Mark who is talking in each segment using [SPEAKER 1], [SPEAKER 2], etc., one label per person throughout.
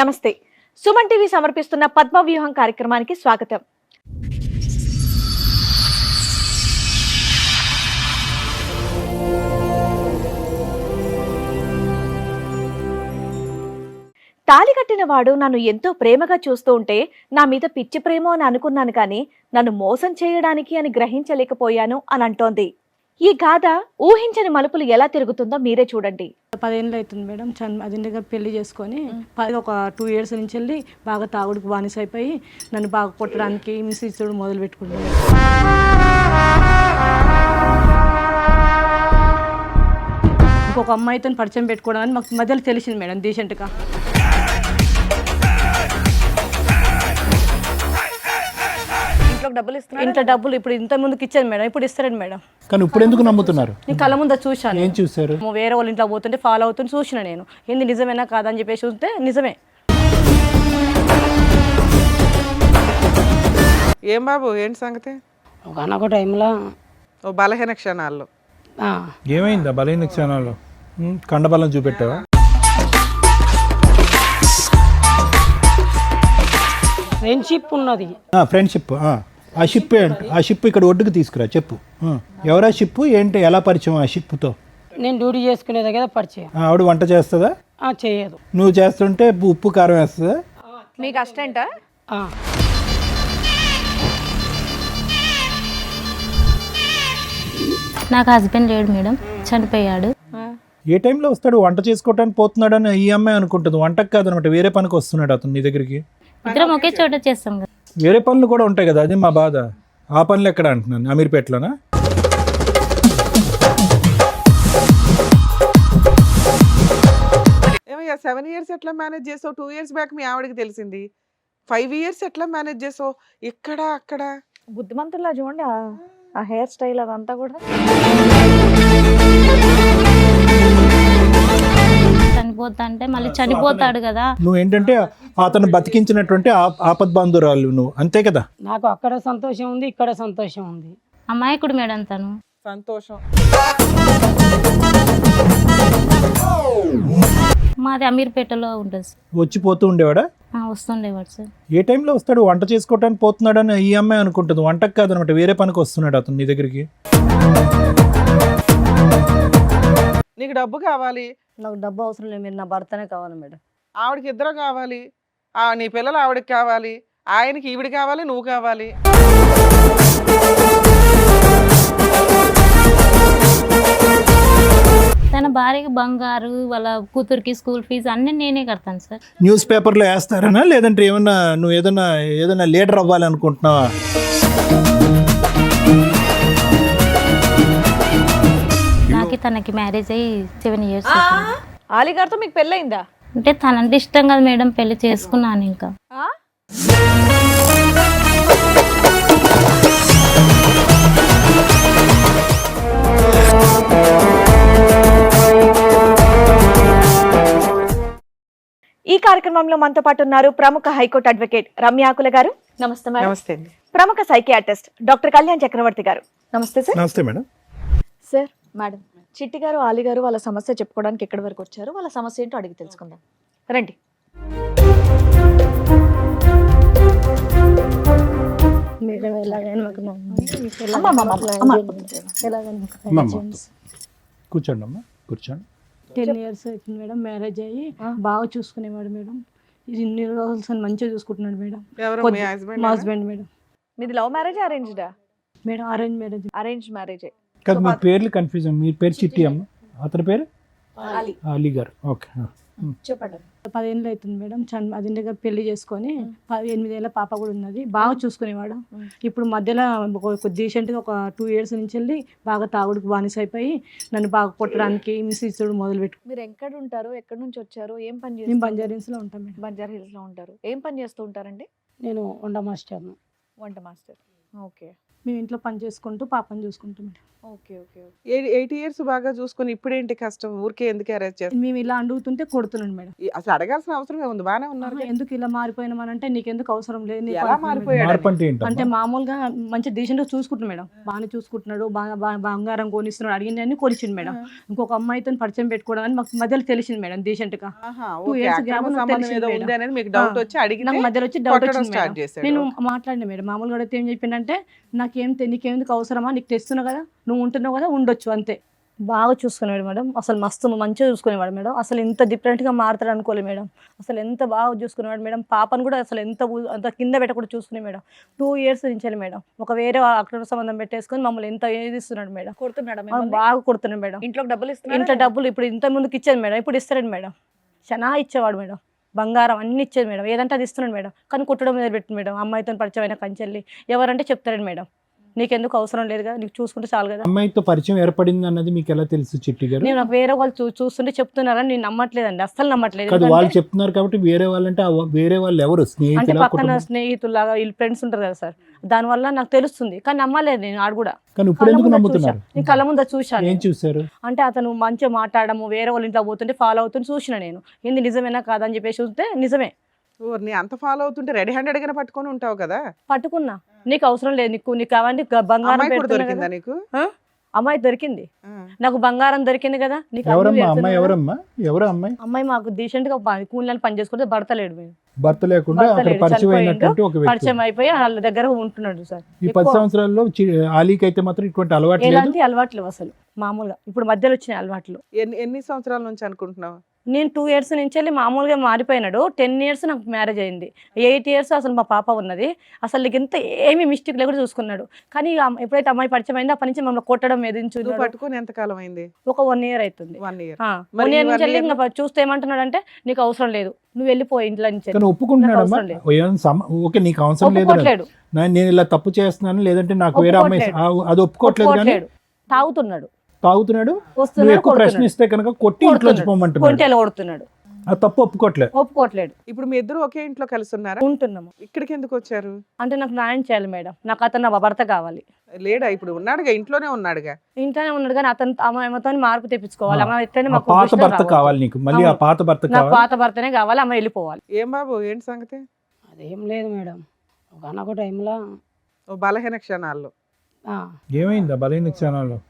[SPEAKER 1] నమస్తే. సుమన్ టీవీ సమర్పిస్తున్న పద్మవ్యూహం కార్యక్రమానికి స్వాగతం. తాళి కట్టిన వాడు నన్ను ఎంతో ప్రేమగా చూస్తూ ఉంటే నా మీద పిచ్చి ప్రేమో అని అనుకున్నాను, కానీ నన్ను మోసం చేయడానికి అని గ్రహించలేకపోయాను అని అంటోంది. ఈ గాథ ఊహించని మలుపులు ఎలా తిరుగుతుందో మీరే చూడండి.
[SPEAKER 2] 10 ఏళ్ళు అవుతుంది మేడం. అదింటిగా పెళ్లి చేసుకొని ఒక 2 years నుంచి వెళ్ళి బాగా తాగుడికి బానిస అయిపోయి నన్ను బాగా కొట్టడానికి హింసించడం మొదలు పెట్టుకుంటాను. ఇంకొక అమ్మాయితో పరిచయం పెట్టుకోవడం అని మాకు మధ్యలో తెలిసింది మేడం డీసెంట్గా. ఇంట్లో డబ్బులు ఇప్పుడు ఇంత ముందుకు ఇచ్చాను మేడం, ఇప్పుడు ఇస్తారండి మేడం.
[SPEAKER 3] కానీ ఇప్పుడు ఎందుకు నమ్ముతున్నారు?
[SPEAKER 2] నేను కళ్ళ ముందు చూశాను.
[SPEAKER 3] ఏం చూసారు?
[SPEAKER 2] వేరే వాళ్ళ ఇంట్లో పోతుంటే ఫాలో అవుతుంటే చూసిన నేను. ఏంది నిజమేనా కాదని చెప్పేసి చూస్తే నిజమే.
[SPEAKER 4] ఏం బాబు ఏంటి సంగతి?
[SPEAKER 5] ఒకనొక టైంలో
[SPEAKER 4] ఓ బలహీన క్షణాల్లో
[SPEAKER 3] ఏమైందా బలహీన క్షణాల్లో? కండబలం చూపెట్టావా?
[SPEAKER 5] ఫ్రెండ్షిప్ ఉన్నది.
[SPEAKER 3] ఫ్రెండ్షిప్. ఆ షిప్ ఏంటి? ఆ షిప్ ఇక్కడ ఒడ్డుకు తీసుకురా, చెప్పు. ఎవరా షిప్ ఏంటి? ఎలా పరిచయం ఆ షిప్తో?
[SPEAKER 5] నేను డ్యూటీ చేసుకునే దగ్గర పరిచయం.
[SPEAKER 3] ఆవిడ వంట చేస్తుందా?
[SPEAKER 5] చేయదు.
[SPEAKER 3] నువ్వు చేస్తుంటే ఉప్పు కారం వేస్తుందా?
[SPEAKER 1] మీకు అస్టెంటా?
[SPEAKER 6] నాకు హస్బెండ్ లేడు మేడం, చనిపోయాడు.
[SPEAKER 3] ఏ టైంలో వస్తాడు? వంట చేసుకోవటానికి పోతున్నాడు అని ఈ అమ్మాయి అనుకుంటుంది. వంటకు కాదనమాట, వేరే పనికి వస్తున్నాడు అతను నీ దగ్గరికి.
[SPEAKER 6] ఇద్దరం ఒకే చోట చేస్తాం కదా.
[SPEAKER 3] వేరే పనులు కూడా ఉంటాయి కదా, అది మా బాధ. ఆ పనులు ఎక్కడ అంటున్నాను? అమీర్పేటలోనా?
[SPEAKER 4] ఏమయ్యా 7 years ఎట్లా మేనేజ్ చేసావు? 2 years బ్యాక్ మీ ఆవిడకి తెలిసింది. 5 years ఎట్లా మేనేజ్ చేసావు? ఇక్కడ అక్కడ
[SPEAKER 1] బుద్ధిమంతుల్లా చూడండి, ఆ హెయిర్ స్టైల్ అదంతా కూడా.
[SPEAKER 6] చనిపోతా అంటే మళ్ళీ చనిపోతాడు కదా.
[SPEAKER 3] నువ్వు ఏంటంటే అతను బతికించినటువంటి ఆపద్ బంధురాలు నువ్వు, అంతే కదా?
[SPEAKER 5] నాకు అక్కడ సంతోషం ఉంది, ఇక్కడ సంతోషం ఉంది.
[SPEAKER 6] అమాయకుడు మేడం తను.
[SPEAKER 4] సంతోషం.
[SPEAKER 6] మాది అమీర్పేటలో ఉంటుంది సార్.
[SPEAKER 3] వచ్చిపోతూ ఉండేవాడా?
[SPEAKER 6] వస్తుండేవాడు సార్.
[SPEAKER 3] ఏ టైంలో వస్తాడు? వంట చేసుకోవటానికి పోతున్నాడు అని ఈ అమ్మాయి అనుకుంటుంది. వంటకు కాదనమాట, వేరే పనికి వస్తున్నాడు అతను నీ దగ్గరికి.
[SPEAKER 4] నీకు డబ్బు కావాలి?
[SPEAKER 2] నాకు డబ్బు అవసరం లేదు, మీరు నా భర్తనే కావాలి మేడం.
[SPEAKER 4] ఆవిడకి ఇద్దరు కావాలి. నీ పిల్లలు ఆవిడకి కావాలి, ఆయనకి ఈవిడ కావాలి, నువ్వు కావాలి.
[SPEAKER 6] తన భార్యకి బంగారు, వాళ్ళ కూతురికి స్కూల్ ఫీజు అన్నీ నేనే కడతాను సార్.
[SPEAKER 3] న్యూస్ పేపర్లో వేస్తారనా, లేదంటే ఏమన్నా నువ్వు ఏదైనా లీడర్ అవ్వాలనుకుంటున్నావా?
[SPEAKER 6] నాకు తనకి మ్యారేజ్ అయ్యి 7 years.
[SPEAKER 1] ఆలిగారితో మీకు పెళ్ళయిందా?
[SPEAKER 6] అంటే తనంటే ఇష్టం కదా మేడం, పెళ్లి చేసుకున్నాను. ఇంకా
[SPEAKER 1] ఈ కార్యక్రమంలో మనతో పాటు ఉన్నారు ప్రముఖ హైకోర్టు అడ్వకేట్ రమ్యాకుల గారు. నమస్తే మేడం.
[SPEAKER 4] నమస్తే అండి.
[SPEAKER 1] ప్రముఖ సైకియాట్రిస్ట్ డాక్టర్ కళ్యాణ్ చక్రవర్తి గారు. నమస్తే సార్.
[SPEAKER 3] నమస్తే మేడం.
[SPEAKER 1] సార్, మేడం, చిట్టి గారు ఆలి గారు వాళ్ళ సమస్య చెప్పుకోవడానికి ఎక్కడి వరకు వచ్చారు, వాళ్ళ సమస్య ఏంటో అడిగి తెలుసుకుందాం. రండి.
[SPEAKER 3] కూర్చోండి అమ్మా, కూర్చోండి.
[SPEAKER 2] 10 years అవుతుంది మేడం. మ్యారేజ్ అయ్యి బాగా చూసుకునేవాడు మేడం. ఇన్ని రోజులు మంచిగా చూసుకుంటున్నాడు మేడం.
[SPEAKER 4] ఎవరు? మీ హస్బెండ్?
[SPEAKER 2] మా హస్బెండ్ మేడం.
[SPEAKER 1] మీది లవ్ మ్యారేజ్ అరేంజ్డా?
[SPEAKER 2] Madam arrange marriage.
[SPEAKER 1] Arrange marriage.
[SPEAKER 3] కాదు, మీ పేర్లు కన్ఫ్యూజన్. మీ పేరు చిట్టి అమ్మ, అతని పేరు అలీ గారు. ఓకే,
[SPEAKER 1] చెప్పండి.
[SPEAKER 2] 10 ఏళ్ళు అవుతుంది మేడం. అదింటిగా పెళ్లి చేసుకొని 8 ఏళ్ళ పాప కూడా ఉన్నది. బాగా చూసుకునేవాడు. ఇప్పుడు మధ్యలో డీసెంట్గా ఒక 2 years నుంచి వెళ్ళి బాగా తాగుడికి బానిస అయిపోయి నన్ను బాగా కొట్టడానికి హింసించడం మొదలు పెట్టు.
[SPEAKER 1] మీరు ఎక్కడ ఉంటారు, ఎక్కడి నుంచి వచ్చారు, ఏం పని
[SPEAKER 2] మేము
[SPEAKER 1] చేస్తారు?
[SPEAKER 2] బంజారా హిల్స్లో ఉంటాం మేడం.
[SPEAKER 1] బంజారా హిల్స్ లో ఉంటారు. ఏం పని చేస్తూ ఉంటారండి?
[SPEAKER 5] నేను వంట మాస్టర్ను.
[SPEAKER 1] వంట మాస్టర్. ఓకే.
[SPEAKER 2] మేము ఇంట్లో పని చేసుకుంటూ పాపని చూసుకుంటాం మేడం.
[SPEAKER 1] ఓకే ఓకే
[SPEAKER 4] 8 ఇయర్స్ బాగా చూసుకుని ఇప్పుడేంటి కష్టం? ఊరికే ఎందుకు అరెస్ట్ చేస్తారు?
[SPEAKER 2] మేము ఇలా అడుగుతుంటే కొడుతున్నాడు మేడం.
[SPEAKER 4] అసలు అడగాల్సిన అవసరమే ఉంది, బానే ఉన్నారు కదా.
[SPEAKER 2] ఎందుకు ఇలా మారిపోయినామనంటే నీకెందుకు అవసరం లేదు, నీకు
[SPEAKER 4] ఎలా
[SPEAKER 2] అనుకున్నాడు
[SPEAKER 4] మారిపోయాడు?
[SPEAKER 3] మార్పు అంటే ఏంటమ్మా?
[SPEAKER 2] అంటే మామూలుగా మంచి డీసెంట్గా చూసుకుంటున్నాడు మేడం, బాగానే చూసుకుంటున్నాడు, బంగారం కొనిస్తున్నాడు, అడిగింది కొనిచ్చిండు మేడం. ఇంకొక అమ్మాయితో పరిచయం పెట్టుకోవడం అని మాకు మధ్యలో తెలిసింది మేడం డీసెంట్గా.
[SPEAKER 4] ఆహా,
[SPEAKER 2] 2
[SPEAKER 4] ఓకే.
[SPEAKER 2] years
[SPEAKER 4] అక్రమ
[SPEAKER 2] gap
[SPEAKER 4] సంబంధం
[SPEAKER 2] తెలిసింది
[SPEAKER 4] ఏదో
[SPEAKER 2] మేడం.
[SPEAKER 4] ఉంది అనేది మీకు డౌట్ వచ్చి అడిగితే
[SPEAKER 2] నాకు మధ్యలో వచ్చి డౌట్
[SPEAKER 4] కొట్టడం
[SPEAKER 2] వచ్చింది
[SPEAKER 4] స్టార్ట్
[SPEAKER 2] మేడం.
[SPEAKER 4] చేశాడు.
[SPEAKER 2] నేను మాట్లాడిన మేడం, మామూలుగా అడిగితే ఏం చెప్పిండంటే నీకెందుకు అవసరమా, నీకు తెస్తున్నావు కదా, నువ్వు ఉంటున్నావు కదా, ఉండొచ్చు అంతే. బాగా చూసుకునేవాడు మేడం, అసలు మస్తు మంచిగా చూసుకునేవాడు మేడం. అసలు ఇంత డిఫరెంట్గా మారుతాడు అనుకోలేదు మేడం. అసలు ఎంత బాగా చూసుకునేవాడు మేడం. పాపను కూడా అసలు అంత కింద పెట్టకుండా చూసుకునే మేడం. 2 years నుంచి మేడం ఒక వేరే అక్రమ సంబంధం పెట్టేసుకొని మమ్మల్ని ఎంత ఏదిస్తున్నాడు మేడం.
[SPEAKER 1] కొడుతున్నాడు
[SPEAKER 2] బాగా కొడుతున్నాడు మేడం.
[SPEAKER 1] ఇంట్లోకి డబ్బులు ఇస్తున్నా
[SPEAKER 2] ఇంత డబ్బులు ఇప్పుడు ఇంత ముందుకు ఇచ్చాను మేడం, ఇప్పుడు ఇస్తాడు మేడం. చాలా ఇచ్చేవాడు మేడం, బంగారం అన్ని ఇచ్చేది మేడం, ఏదంటే అది ఇస్తున్నాడు మేడం. కానీ కుట్టడం మీద పెట్టింది మేడం. అమ్మాయితో పరిచయం అయిన కంచెల్లి ఎవరంటే చెప్తాడు మేడం, నీకెందుకు అవసరం లేదు కదా, నీకు చూసుకుంటే చాలు కదా.
[SPEAKER 3] అమ్మాయితో పరిచయం ఏర్పడింది అన్నది మీకు ఎలా తెలుసు చిట్టి గారు?
[SPEAKER 2] నేను నాకు వేరే వాళ్ళు చూస్తుంటే చెప్తున్నారని నేను నమ్మట్లేదండి, అస్సలు నమ్మట్లేదు.
[SPEAKER 3] కాదు, వాళ్ళు
[SPEAKER 2] ఎందుకంటే
[SPEAKER 3] చెప్తున్నారు కాబట్టి వేరే వాళ్ళంటే వేరే వాళ్ళు ఎవరు?
[SPEAKER 2] అంటే
[SPEAKER 3] స్నేహితులా,
[SPEAKER 2] పక్కన
[SPEAKER 3] కుటుంబం?
[SPEAKER 2] స్నేహితులాగా వీళ్ళు ఫ్రెండ్స్ ఉంటారు కదా సార్, దానివల్ల నాకు తెలుస్తుంది. కానీ నమ్మలేదు నేను ఆడు కూడా.
[SPEAKER 3] కానీ ఇప్పుడు ఎందుకు నమ్ముతున్నారు?
[SPEAKER 2] నేను కళ్ళ ముందు చూశాను.
[SPEAKER 3] ఏం చూసారు?
[SPEAKER 2] అంటే అతను మంచిగా మాట్లాడము, వేరే వాళ్ళ ఇంట్లో పోతుంటే ఫాలో అవుతుంటే చూసిన నేను, ఏంది నిజమేనా కాదని చెప్పేసి చూస్తే నిజమే.
[SPEAKER 4] నీ అంత ఫాలో అవుతుంటే రెడీ హ్యాండెడ్ గానే పట్టుకొని ఉంటావు కదా.
[SPEAKER 2] పట్టుకున్నా, నీకు అవసరం లేదు, నీకు అవన్నీ బంగారం
[SPEAKER 4] అమ్మాయి కూడా
[SPEAKER 2] పెడుతున్నా
[SPEAKER 4] దొరికిందా
[SPEAKER 2] కదా.
[SPEAKER 4] నీకు?
[SPEAKER 2] ఆ? అమ్మాయి దొరికింది,
[SPEAKER 4] ఆ.
[SPEAKER 2] నాకు బంగారం దొరికింది కదా. నీకు అన్ని
[SPEAKER 3] ఎవరమ్మా
[SPEAKER 2] పెడుతున్నా
[SPEAKER 3] అమ్మాయి?
[SPEAKER 2] కదా.
[SPEAKER 3] ఎవరమ్మా? ఎవరు అమ్మాయి?
[SPEAKER 2] అమ్మాయి మాకు డీసెంట్ గా కూలీలను పని చేసుకుంటే భర్త లేడు మేము.
[SPEAKER 3] భర్త లేకుండా
[SPEAKER 2] భర్త
[SPEAKER 3] అక్కడ
[SPEAKER 2] లేడు,
[SPEAKER 3] పరిచయం
[SPEAKER 2] చనిపోయిండు.
[SPEAKER 3] అయినటువంటి ఒక వ్యక్తి.
[SPEAKER 2] పరిచయం అయిపోయి వాళ్ళ దగ్గర ఉంటున్నాడు సార్.
[SPEAKER 3] ఈ 10 సంవత్సరాల్లో ఆలీకి అయితే మాత్రం ఇటువంటి అలవాటు లేదు.
[SPEAKER 2] ఎలాంటి అలవాట్లు లేవు అసలు, మామూలుగా ఇప్పుడు మధ్యలో వచ్చిన అలవాట్లు.
[SPEAKER 4] ఎన్ని సంవత్సరాల నుంచి అనుకుంటున్నావు?
[SPEAKER 2] నేను 2 years నుంచి వెళ్ళి మామూలుగా మారిపోయినాడు. 10 years నాకు మ్యారేజ్ అయింది. 8 years అసలు మా పాప ఉన్నది. అసలు నీకు ఎంత ఏమీ మిస్టేక్ లేకుండా చూసుకున్నాడు. కానీ ఎప్పుడైతే అమ్మాయి పరిచయం అయిందో అప్పటి నుంచి మమ్మల్ని కొట్టడం ఎదించు.
[SPEAKER 4] నువ్వు పట్టుకొని ఎంత కాలం అయింది?
[SPEAKER 2] ఒక 1 year అవుతుంది.
[SPEAKER 4] 1 year.
[SPEAKER 2] 1 year నుంచి వెళ్ళి ఇంకా చూస్తే ఏమంటున్నాడు అంటే, నీకు అవసరం లేదు, నువ్వు వెళ్ళిపో ఇంట్లో నుంచి.
[SPEAKER 3] కానీ ఒప్పుకుంటున్నాడమ్మా?
[SPEAKER 2] నాకు అవసరం
[SPEAKER 3] ఓకే, నీకు అవసరం లేదు,
[SPEAKER 2] ఒప్పుకోవట్లేడు.
[SPEAKER 3] నేను ఇలా తప్పు చేస్తున్నాను, లేదంటే నాకు వేరే అమ్మాయి అది ఒప్పుకోవట్లేదు. కానీ
[SPEAKER 2] తాగుతున్నాడు,
[SPEAKER 3] తాగుతున్నాడు. నువ్వు
[SPEAKER 2] వస్తున్నాడు,
[SPEAKER 3] ఎక్కువ ప్రశ్నిస్తే కనుక కొట్టి ఇంట్లోంచి పోమంటున్నాడు.
[SPEAKER 2] కొంటెలు కొడుతున్నాడు,
[SPEAKER 3] ఆ తప్పు
[SPEAKER 2] ఒప్పుకోవట్లేదు.
[SPEAKER 4] ఇప్పుడు మీ ఇద్దరు ఒకే ఇంట్లో కలిసి ఉన్నారా?
[SPEAKER 2] ఉంటున్నాము.
[SPEAKER 4] ఇక్కడికి ఎందుకు వచ్చారు?
[SPEAKER 2] అంటే నాకు న్యాయం చేయాలి మేడం, నాకు అతను నా భర్త కావాలి.
[SPEAKER 4] లేడా? ఇప్పుడు ఉన్నాడుగా, ఇంట్లోనే ఉన్నాడుగా.
[SPEAKER 2] ఇంట్లోనే ఉన్నాడు కానీ అతను ఆమెతో మార్పు తెప్పించుకోవాలి. ఆమె ఎట్లయినా
[SPEAKER 3] ఆ
[SPEAKER 2] మాకు
[SPEAKER 3] పాత
[SPEAKER 2] దృష్టిలో
[SPEAKER 3] భర్త
[SPEAKER 2] రావద్దు.
[SPEAKER 3] కావాలి నీకు, మళ్ళీ ఆ పాత భర్త
[SPEAKER 2] నాకు
[SPEAKER 3] కావాలి.
[SPEAKER 2] పాత భర్తనే కావాలి, ఆమె వెళ్ళిపోవాలి.
[SPEAKER 4] ఏం బాబు, ఏంటి సంగతి?
[SPEAKER 5] అదేం లేదు మేడం, ఒకనొక టైంలో
[SPEAKER 4] ఓ బలహీన క్షణాల్లో
[SPEAKER 3] ఏమైందా బలహీన క్షణాల్లో?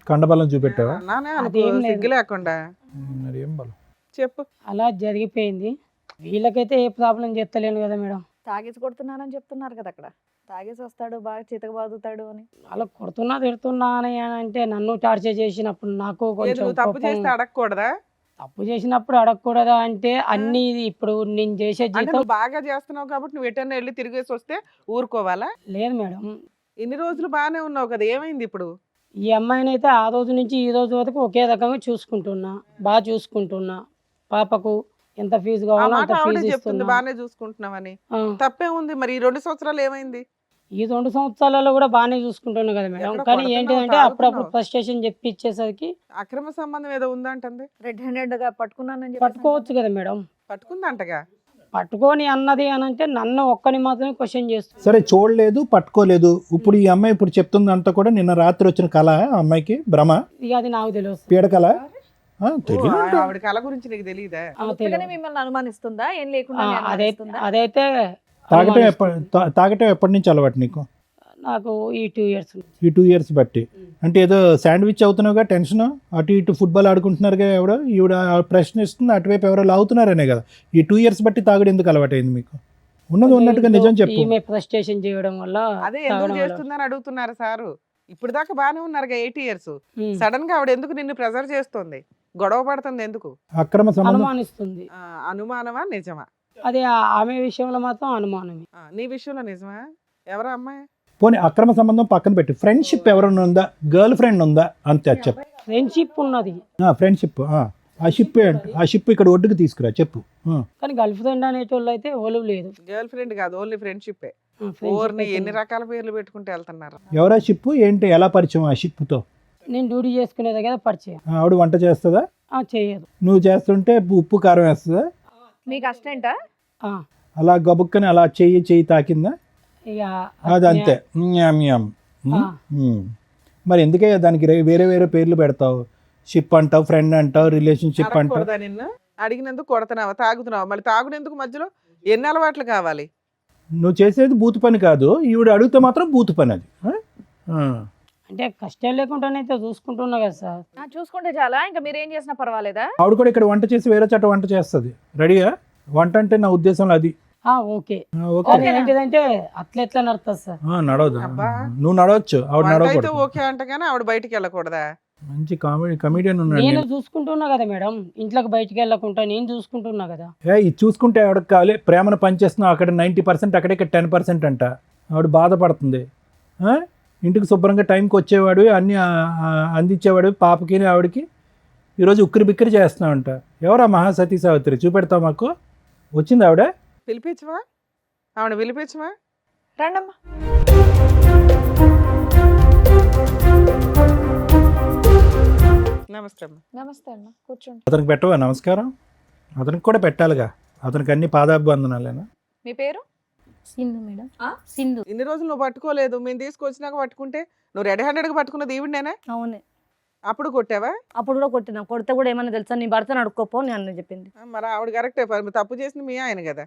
[SPEAKER 3] కండబలం చూపెట్టావా?
[SPEAKER 4] నానే
[SPEAKER 5] అదేం లేదు.
[SPEAKER 4] సిగ్గు లేకుండా
[SPEAKER 3] మరి ఏం బలం?
[SPEAKER 4] చెప్పు.
[SPEAKER 5] అలా జరిగిపోయింది. వీళ్ళకైతే ఏ ప్రాబ్లం చెప్తలేను కదా మేడం.
[SPEAKER 1] తాగేసి కొడుతున్నానని చెప్తున్నారు కదా అక్కడ. తాగేసి వస్తాడు, బాగా చితకబాదుతాడు అని.
[SPEAKER 5] అలా కొడుతున్నా తిడుతున్నా అని అంటే నన్ను టార్చర్ చేసినప్పుడు నాకు
[SPEAKER 4] ఏది
[SPEAKER 5] కొంచెం
[SPEAKER 4] నువ్వు తప్పు
[SPEAKER 5] కోపం.
[SPEAKER 4] చేస్తే అడగకూడదా?
[SPEAKER 5] తప్పు చేసినప్పుడు అడగకూడదా అంటే అన్ని ఇప్పుడు నేను చేసే
[SPEAKER 4] అంటే
[SPEAKER 5] జీతం
[SPEAKER 4] నువ్వు బాగా చేస్తున్నావు కాబట్టి నువ్వు ఎటన్నా వెళ్ళి తిరిగేసి వస్తే ఊరుకోవాలా?
[SPEAKER 5] లేదు మేడం.
[SPEAKER 4] ఇన్ని రోజులు బాగానే ఉన్నావు కదా, ఏమైంది ఇప్పుడు?
[SPEAKER 5] ఈ అమ్మాయిని అయితే ఆ రోజు నుంచి ఈ రోజు వరకు ఒకే రకంగా చూసుకుంటున్నా, బాగా చూసుకుంటున్నా. పాపకు ఎంత ఫీజు
[SPEAKER 4] ఆ
[SPEAKER 5] కావాలో
[SPEAKER 4] మాట
[SPEAKER 5] అంత
[SPEAKER 4] ఆవిడే
[SPEAKER 5] ఫీజు
[SPEAKER 4] చెప్తుంది,
[SPEAKER 5] ఇస్తున్నా.
[SPEAKER 4] బాగానే చూసుకుంటున్నావని.
[SPEAKER 5] ఆ,
[SPEAKER 4] తప్పే ఉంది. మరి ఈ 2 సంవత్సరాలు ఏమైంది?
[SPEAKER 5] ఈ 2 సంవత్సరాలలో కూడా బాగానే చూసుకుంటున్నా కదా మేడం.
[SPEAKER 4] ఎక్కడ
[SPEAKER 5] కానీ
[SPEAKER 4] కొడుతున్నావు,
[SPEAKER 5] ఏంటిదంటే అప్పుడప్పుడు
[SPEAKER 4] తాగుతున్నావు?
[SPEAKER 5] ఫ్రస్ట్రేషన్ చెప్పి ఇచ్చేసరికి
[SPEAKER 4] అక్రమ సంబంధం ఏదో ఉందంటుంది.
[SPEAKER 1] రెడ్ హ్యాండెడ్ గా పట్టుకున్నానని చెప్పేసి
[SPEAKER 5] పట్టుకోవచ్చు కదా మేడం.
[SPEAKER 4] పట్టుకుందంటగా.
[SPEAKER 5] పట్టుకొని అన్నది అని అంటే నన్ను ఒక్కని మాత్రమే క్వశ్చన్ చేస్తుంది.
[SPEAKER 3] సరే, చూడలేదు, పట్టుకోలేదు. ఇప్పుడు ఈ అమ్మాయి ఇప్పుడు చెప్తుందంతా కూడా నిన్న రాత్రి వచ్చిన కళ, ఆ అమ్మాయికి భ్రమ,
[SPEAKER 5] ఇక అది నాకు తెలియదు.
[SPEAKER 3] పీడకల.
[SPEAKER 4] ఓ,
[SPEAKER 3] తెలియదు.
[SPEAKER 4] ఆవిడ కళ గురించి నీకు తెలియదా?
[SPEAKER 1] ఉత్తగానే మిమ్మల్ని అనుమానిస్తుందా? ఏం లేకుండా
[SPEAKER 5] అదైతే
[SPEAKER 3] తాగటం
[SPEAKER 5] అనుమానిస్తుంది.
[SPEAKER 3] తాగటం ఎప్పటి నుంచి అలవాటు నీకు?
[SPEAKER 5] నాకు ఈ 2 years
[SPEAKER 3] ఈ 2 years బట్టి. అంటే ఏదో శాండ్విచ్ అవుతున్నావుగా, టెన్షన్, అటు ఇటు ఫుట్బాల్ ఆడుకుంటున్నారుగా, ఎవడో ఈవిడ ప్రశ్నిస్తుంది, అటువైపు ఎవరో లాగుతున్నారనే కదా. ఈ 2 years బట్టి తాగడం ఎందుకు అలవాటైంది మీకు? ఉన్నది ఉన్నట్టుగా నిజం చెప్పు.
[SPEAKER 5] ఈమె ఫ్రస్ట్రేషన్ చేయడం వల్ల
[SPEAKER 4] అదే ఎందుకు
[SPEAKER 5] తాగడం వల్ల.
[SPEAKER 4] చేస్తుందని అడుగుతున్నారు సారు. ఇప్పుడు దాకా బాగానే ఉన్నారుగా 8 years.
[SPEAKER 5] ఉమ్,
[SPEAKER 4] సడన్ గా ఆవిడ ఎందుకు నిన్ను ప్రెజర్ చేస్తుంది, గొడవ పడుతుంది ఎందుకు?
[SPEAKER 3] అక్రమ సంబంధం.
[SPEAKER 5] అనుమానిస్తుంది.
[SPEAKER 4] అనుమానమా నిజమా?
[SPEAKER 5] అదే ఆమె విషయంలో మాత్రం అనుమానమే.
[SPEAKER 4] నీ విషయంలో నిజమా? ఎవరా అమ్మాయి?
[SPEAKER 3] పోనీ అక్రమ సంబంధం పక్కన పెట్టి ఫ్రెండ్షిప్ ఎవరైనా ఉందా? గర్ల్ ఫ్రెండ్ ఉందా? అంతే చెప్పు.
[SPEAKER 5] ఫ్రెండ్షిప్ ఉన్నది
[SPEAKER 3] ఫ్రెండ్షిప్. ఆ షిప్ ఇక్కడ ఒడ్డుకు తీసుకురా చెప్పు.
[SPEAKER 5] కానీ గర్ల్ ఫ్రెండ్ అనేటోళ్ళు అయితే ఓలు లేదు.
[SPEAKER 4] గర్ల్ ఫ్రెండ్ కాదు, ఓన్లీ ఫ్రెండ్షిప్.
[SPEAKER 5] friendship
[SPEAKER 4] ఓర్ని
[SPEAKER 5] అయితే
[SPEAKER 4] ఎన్ని
[SPEAKER 5] ఉంది.
[SPEAKER 4] రకాల పేర్లు పెట్టుకుంటూ వెళ్తున్నారు.
[SPEAKER 3] ఎవరా షిప్? ఏంటి, ఎలా పరిచయం ఆ షిప్తో?
[SPEAKER 5] నేను డ్యూటీ చేసుకునే దగ్గర పరిచయం.
[SPEAKER 3] ఆవిడ వంట చేస్తుందా?
[SPEAKER 5] చేయదు.
[SPEAKER 3] నువ్వు చేస్తుంటే ఉప్పు కారం వేస్తుందా?
[SPEAKER 1] మీకు అసిస్టెంటా?
[SPEAKER 3] అలా గబుక్కని అలా చెయ్యి తాకిందా?
[SPEAKER 5] ఇక
[SPEAKER 3] అది అంతే. Ma'am ma'am.
[SPEAKER 5] ఆ.
[SPEAKER 3] మరి ఎందుకే దానికి వేరే వేరే పేర్లు పెడతావు? షిప్ అంటావు, ఫ్రెండ్ అంటావు, రిలేషన్షిప్ అంటావు.
[SPEAKER 4] అడగకూడదా నిన్ను? అడిగినందుకు కొడుతున్నావా, తాగుతున్నావా? మళ్ళీ తాగునేందుకు మధ్యలో ఎన్ని అలవాట్లు కావాలి?
[SPEAKER 3] నువ్వు చేసేది బూతు పని కాదు, ఈవిడ అడిగితే మాత్రం బూతు పని అది. ఆ?
[SPEAKER 5] అంటే కష్టం లేకుండానైతే చూసుకుంటున్నా కదా సార్.
[SPEAKER 1] చూసుకుంటే చాలా, ఇంకా మీరు ఏం చేసినా పర్వాలేదా?
[SPEAKER 3] ఆవిడ కూడా ఇక్కడ వంట చేసి వేరే చోట వంట చేస్తుంది. రెడీగా? వంట అంటే నా ఉద్దేశంలో అది.
[SPEAKER 5] ఓకే.
[SPEAKER 3] ఓకే.
[SPEAKER 5] కానీ ఏంటిదంటే అట్లా ఎట్లా నడుస్తుంది సార్?
[SPEAKER 3] నడవదు.
[SPEAKER 4] అబ్బా.
[SPEAKER 3] నువ్వు నడవచ్చు, ఆవిడ
[SPEAKER 4] వంట అయితే
[SPEAKER 3] నడవకూడదు.
[SPEAKER 4] ఓకే అంట కానీ ఆవిడ బయటికి వెళ్ళకూడదా?
[SPEAKER 3] మంచి కమెడియన్ ఉన్నాడు.
[SPEAKER 5] నేను చూసుకుంటున్నా కదా మేడం, ఇంట్లోకి బయటికి వెళ్ళకుండా నేను చూసుకుంటున్నా కదా.
[SPEAKER 3] ఇది చూసుకుంటే ఆవిడకి కావాలి, ప్రేమను పనిచేస్తున్నావు అక్కడ 90%, అక్కడ ఇక్కడ 10% అంట. ఆవిడ బాధపడుతుంది. ఇంటికి శుభ్రంగా టైంకి వచ్చేవాడు, అన్నీ అందించేవాడు పాపకి ఆవిడకి. ఈరోజు ఉక్కిరి బిక్కిరి చేస్తున్నావంట. ఎవరా మహాసతీ సావిత్రి? చూపెడతావు మాకు? వచ్చింది ఆవిడ?
[SPEAKER 4] పిలిపించవా? ఆవిడ పిలిపించవా?
[SPEAKER 1] రండమ్మా.
[SPEAKER 4] నమస్తే అమ్మ.
[SPEAKER 1] నమస్తే అమ్మా, కూర్చోండి.
[SPEAKER 3] అతనికి పెట్టవా నమస్కారం? అతనికి కూడా పెట్టాలిగా, అతనికి అన్ని పాదాభివందనాలేనా?
[SPEAKER 1] మీ పేరు?
[SPEAKER 6] సింధు మేడం.
[SPEAKER 1] ఆ?
[SPEAKER 6] సింధు.
[SPEAKER 4] ఇన్ని రోజులు నువ్వు పట్టుకోలేదు, మేము తీసుకొచ్చినాక పట్టుకుంటే నువ్వు రెడీ హ్యాండెడ్గా పట్టుకున్నది ఈవిడనేనా?
[SPEAKER 2] అవునే,
[SPEAKER 4] అప్పుడు కొట్టావా?
[SPEAKER 2] అప్పుడు కూడా కొట్టినా. కొడితే కూడా ఏమన్నా తెలుసా, నీ భర్తను అడుక్కోపో అని అన్న చెప్పింది.
[SPEAKER 4] మరి ఆవిడ కరెక్టే, తప్పు చేసింది మీ ఆయన కదా.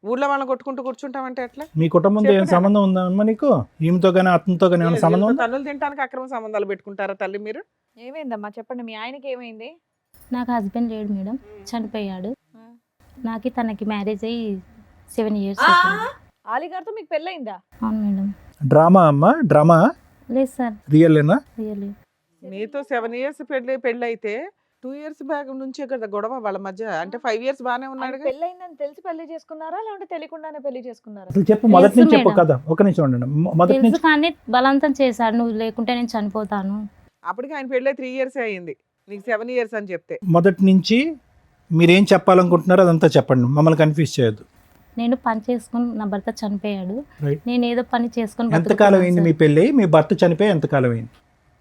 [SPEAKER 4] ఊర్లో వాళ్ళని కొట్టుకుంటూ కూర్చుంటామంటే ఎట్లా?
[SPEAKER 3] మీ కుటుంబంతో ఏం సంబంధం ఉందా అమ్మా నీకు? ఈమెతో కానీ అతనితో కానీ ఏమైనా సంబంధం ఉందా?
[SPEAKER 4] తల్లులు తినడానికి అక్రమ సంబంధాలు పెట్టుకుంటారా తల్లి మీరు?
[SPEAKER 1] ఏమైందమ్మా చెప్పండి, మీ ఆయనకి ఏమైంది?
[SPEAKER 6] నాకు హస్బెండ్ లేడు మేడం, చనిపోయాడు. నాకు తనకి మ్యారేజ్ అయ్యి 7 years అవుతుంది.
[SPEAKER 1] ఆలిగారితో మీకు పెళ్ళయిందా?
[SPEAKER 6] అవును మేడం.
[SPEAKER 3] డ్రామా అమ్మా, డ్రామా?
[SPEAKER 6] లేదు సార్,
[SPEAKER 3] రియల్లేనా?
[SPEAKER 6] రియల్లీ.
[SPEAKER 4] నీతో 7 years పెళ్ళి అయితే 2 years బ్యాక్ నుంచే కదా గొడవ వాళ్ళ మధ్య. అంటే 5 years బానే ఉన్నాడు.
[SPEAKER 1] పెళ్ళయిందని తెలిసి పెళ్లి చేసుకున్నారా, లేదంటే తెలియకుండానే పెళ్లి చేసుకున్నారా?
[SPEAKER 3] అసలు చెప్పు, మొదటి నుంచి చెప్పు
[SPEAKER 6] మేడం.
[SPEAKER 3] కదా. ఒక నిమిషం ఉండండి. మొదటి
[SPEAKER 6] తెలుసు
[SPEAKER 3] నుంచి
[SPEAKER 6] కానీ బలవంతం చేశాడు, నువ్వు లేకుంటే నేను చనిపోతాను.
[SPEAKER 4] అప్పటికి ఆయన పెళ్ళి 3 years అయ్యింది, నీకు 7 years అని చెప్తే.
[SPEAKER 3] మొదటి నుంచి మీరేం చెప్పాలనుకుంటున్నారో అదంతా చెప్పండి, మమ్మల్ని కన్ఫ్యూజ్ చేయొద్దు.
[SPEAKER 6] నేను పని చేసుకుని, నా భర్త చనిపోయాడు,
[SPEAKER 3] Right.
[SPEAKER 6] నేను ఏదో పని చేసుకుని
[SPEAKER 3] ఎంతకాలం అయింది మీ
[SPEAKER 6] బతుకుతున్నాను
[SPEAKER 3] పెళ్ళి? మీ భర్త చనిపోయి ఎంతకాలం అయింది?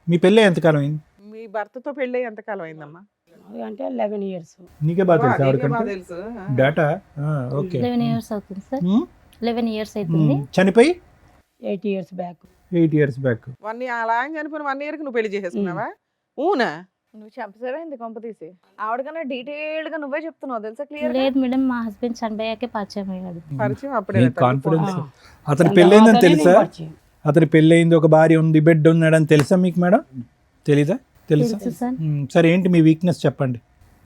[SPEAKER 3] మీ పెళ్ళి ఎంతకాలం అయింది?
[SPEAKER 4] మీ భర్తతో పెళ్ళి ఎంతకాలం అయిందమ్మా?
[SPEAKER 5] అంటే 11 years.
[SPEAKER 3] నీకే బాగా తెలుసు
[SPEAKER 4] నీకే బాగా
[SPEAKER 3] ఆవిడకంటే
[SPEAKER 4] తెలుసు.
[SPEAKER 3] డేటా.
[SPEAKER 6] సార్.
[SPEAKER 3] ఓకే.
[SPEAKER 6] 11 years అవుతుంది సార్, 11 years అవుతుంది.
[SPEAKER 3] చనిపోయి
[SPEAKER 5] 8 years బ్యాక్.
[SPEAKER 3] 8 years back.
[SPEAKER 4] అలా ఆయన చనిపోయిన 1 year కి నువ్వు పెళ్లి చేసేసుకున్నావా? ఊనా?
[SPEAKER 1] నువ్వు చంపేసావేంది కొంప తీసి? ఆవిడకన్నా డీటెయిల్డ్ గా నువ్వే చెప్తున్నావు తెలుసా, క్లియర్ గా?
[SPEAKER 6] లేదు మేడం, మా హస్బెండ్ చనిపోయాకే పరిచయం అయ్యాడు.
[SPEAKER 4] పరిచయం అప్పుడే
[SPEAKER 3] నీ
[SPEAKER 4] తల్లి.
[SPEAKER 3] కాన్ఫిడెన్స్.
[SPEAKER 5] ఆ.
[SPEAKER 3] అతని పెళ్ళయిందని
[SPEAKER 5] తర్వాతనే
[SPEAKER 3] తెలుసా?
[SPEAKER 5] నేను పరిచయం.
[SPEAKER 3] అతని పెళ్ళయింది, ఒక భార్య ఉంది, బిడ్డ ఉన్నాడని తెలుసా మీకు మేడం? తెలీదా? తెలుసా?
[SPEAKER 6] తెలుసు సార్.
[SPEAKER 3] సరే, ఏంటి మీ వీక్నెస్ చెప్పండి.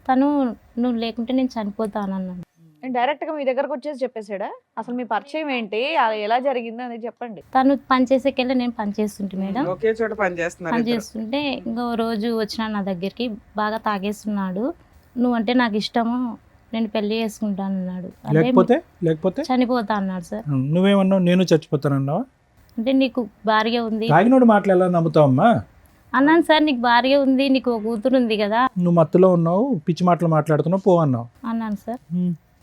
[SPEAKER 6] తను నువ్వు లేకుంటే నేను చనిపోతాను అన్నాడు.
[SPEAKER 1] డైరెక్ట్ గా మీ దగ్గరకు వచ్చేసి చెప్పేసాడా? అసలు మీ పరిచయం ఏంటి, అది ఎలా జరిగింది అనేది చెప్పండి.
[SPEAKER 6] తను పని చేసేకెళ్ళి నేను పని చేస్తుంటే మేడం,
[SPEAKER 4] ఒకే చోట పని చేస్తున్నారు
[SPEAKER 6] పని
[SPEAKER 4] ఇద్దరు.
[SPEAKER 6] చేస్తుంటే ఇంకో రోజు వచ్చిన నా దగ్గరికి, బాగా తాగేస్తున్నాడు, నువ్వంటే నాకు ఇష్టము, నేను పెళ్లి చేసుకుంటాను అన్నాడు. అంటే
[SPEAKER 3] లేకపోతే
[SPEAKER 6] చనిపోతా అన్నాడు సార్.
[SPEAKER 3] నువ్వేమన్నావు? నేను చచ్చిపోతానన్నావా?
[SPEAKER 6] అంటే నీకు భార్య ఉంది
[SPEAKER 3] తాగినోడు మాటలు ఎలా నమ్ముతావమ్మా?
[SPEAKER 6] అన్నాను సార్, నీకు భార్య ఉంది, నీకు ఒక కూతురు ఉంది కదా
[SPEAKER 3] నువ్వు మత్తులో ఉన్నావు, పిచ్చి మాటలు మాట్లాడుతున్నావు, పో అన్నావు.
[SPEAKER 6] అన్నాను సార్.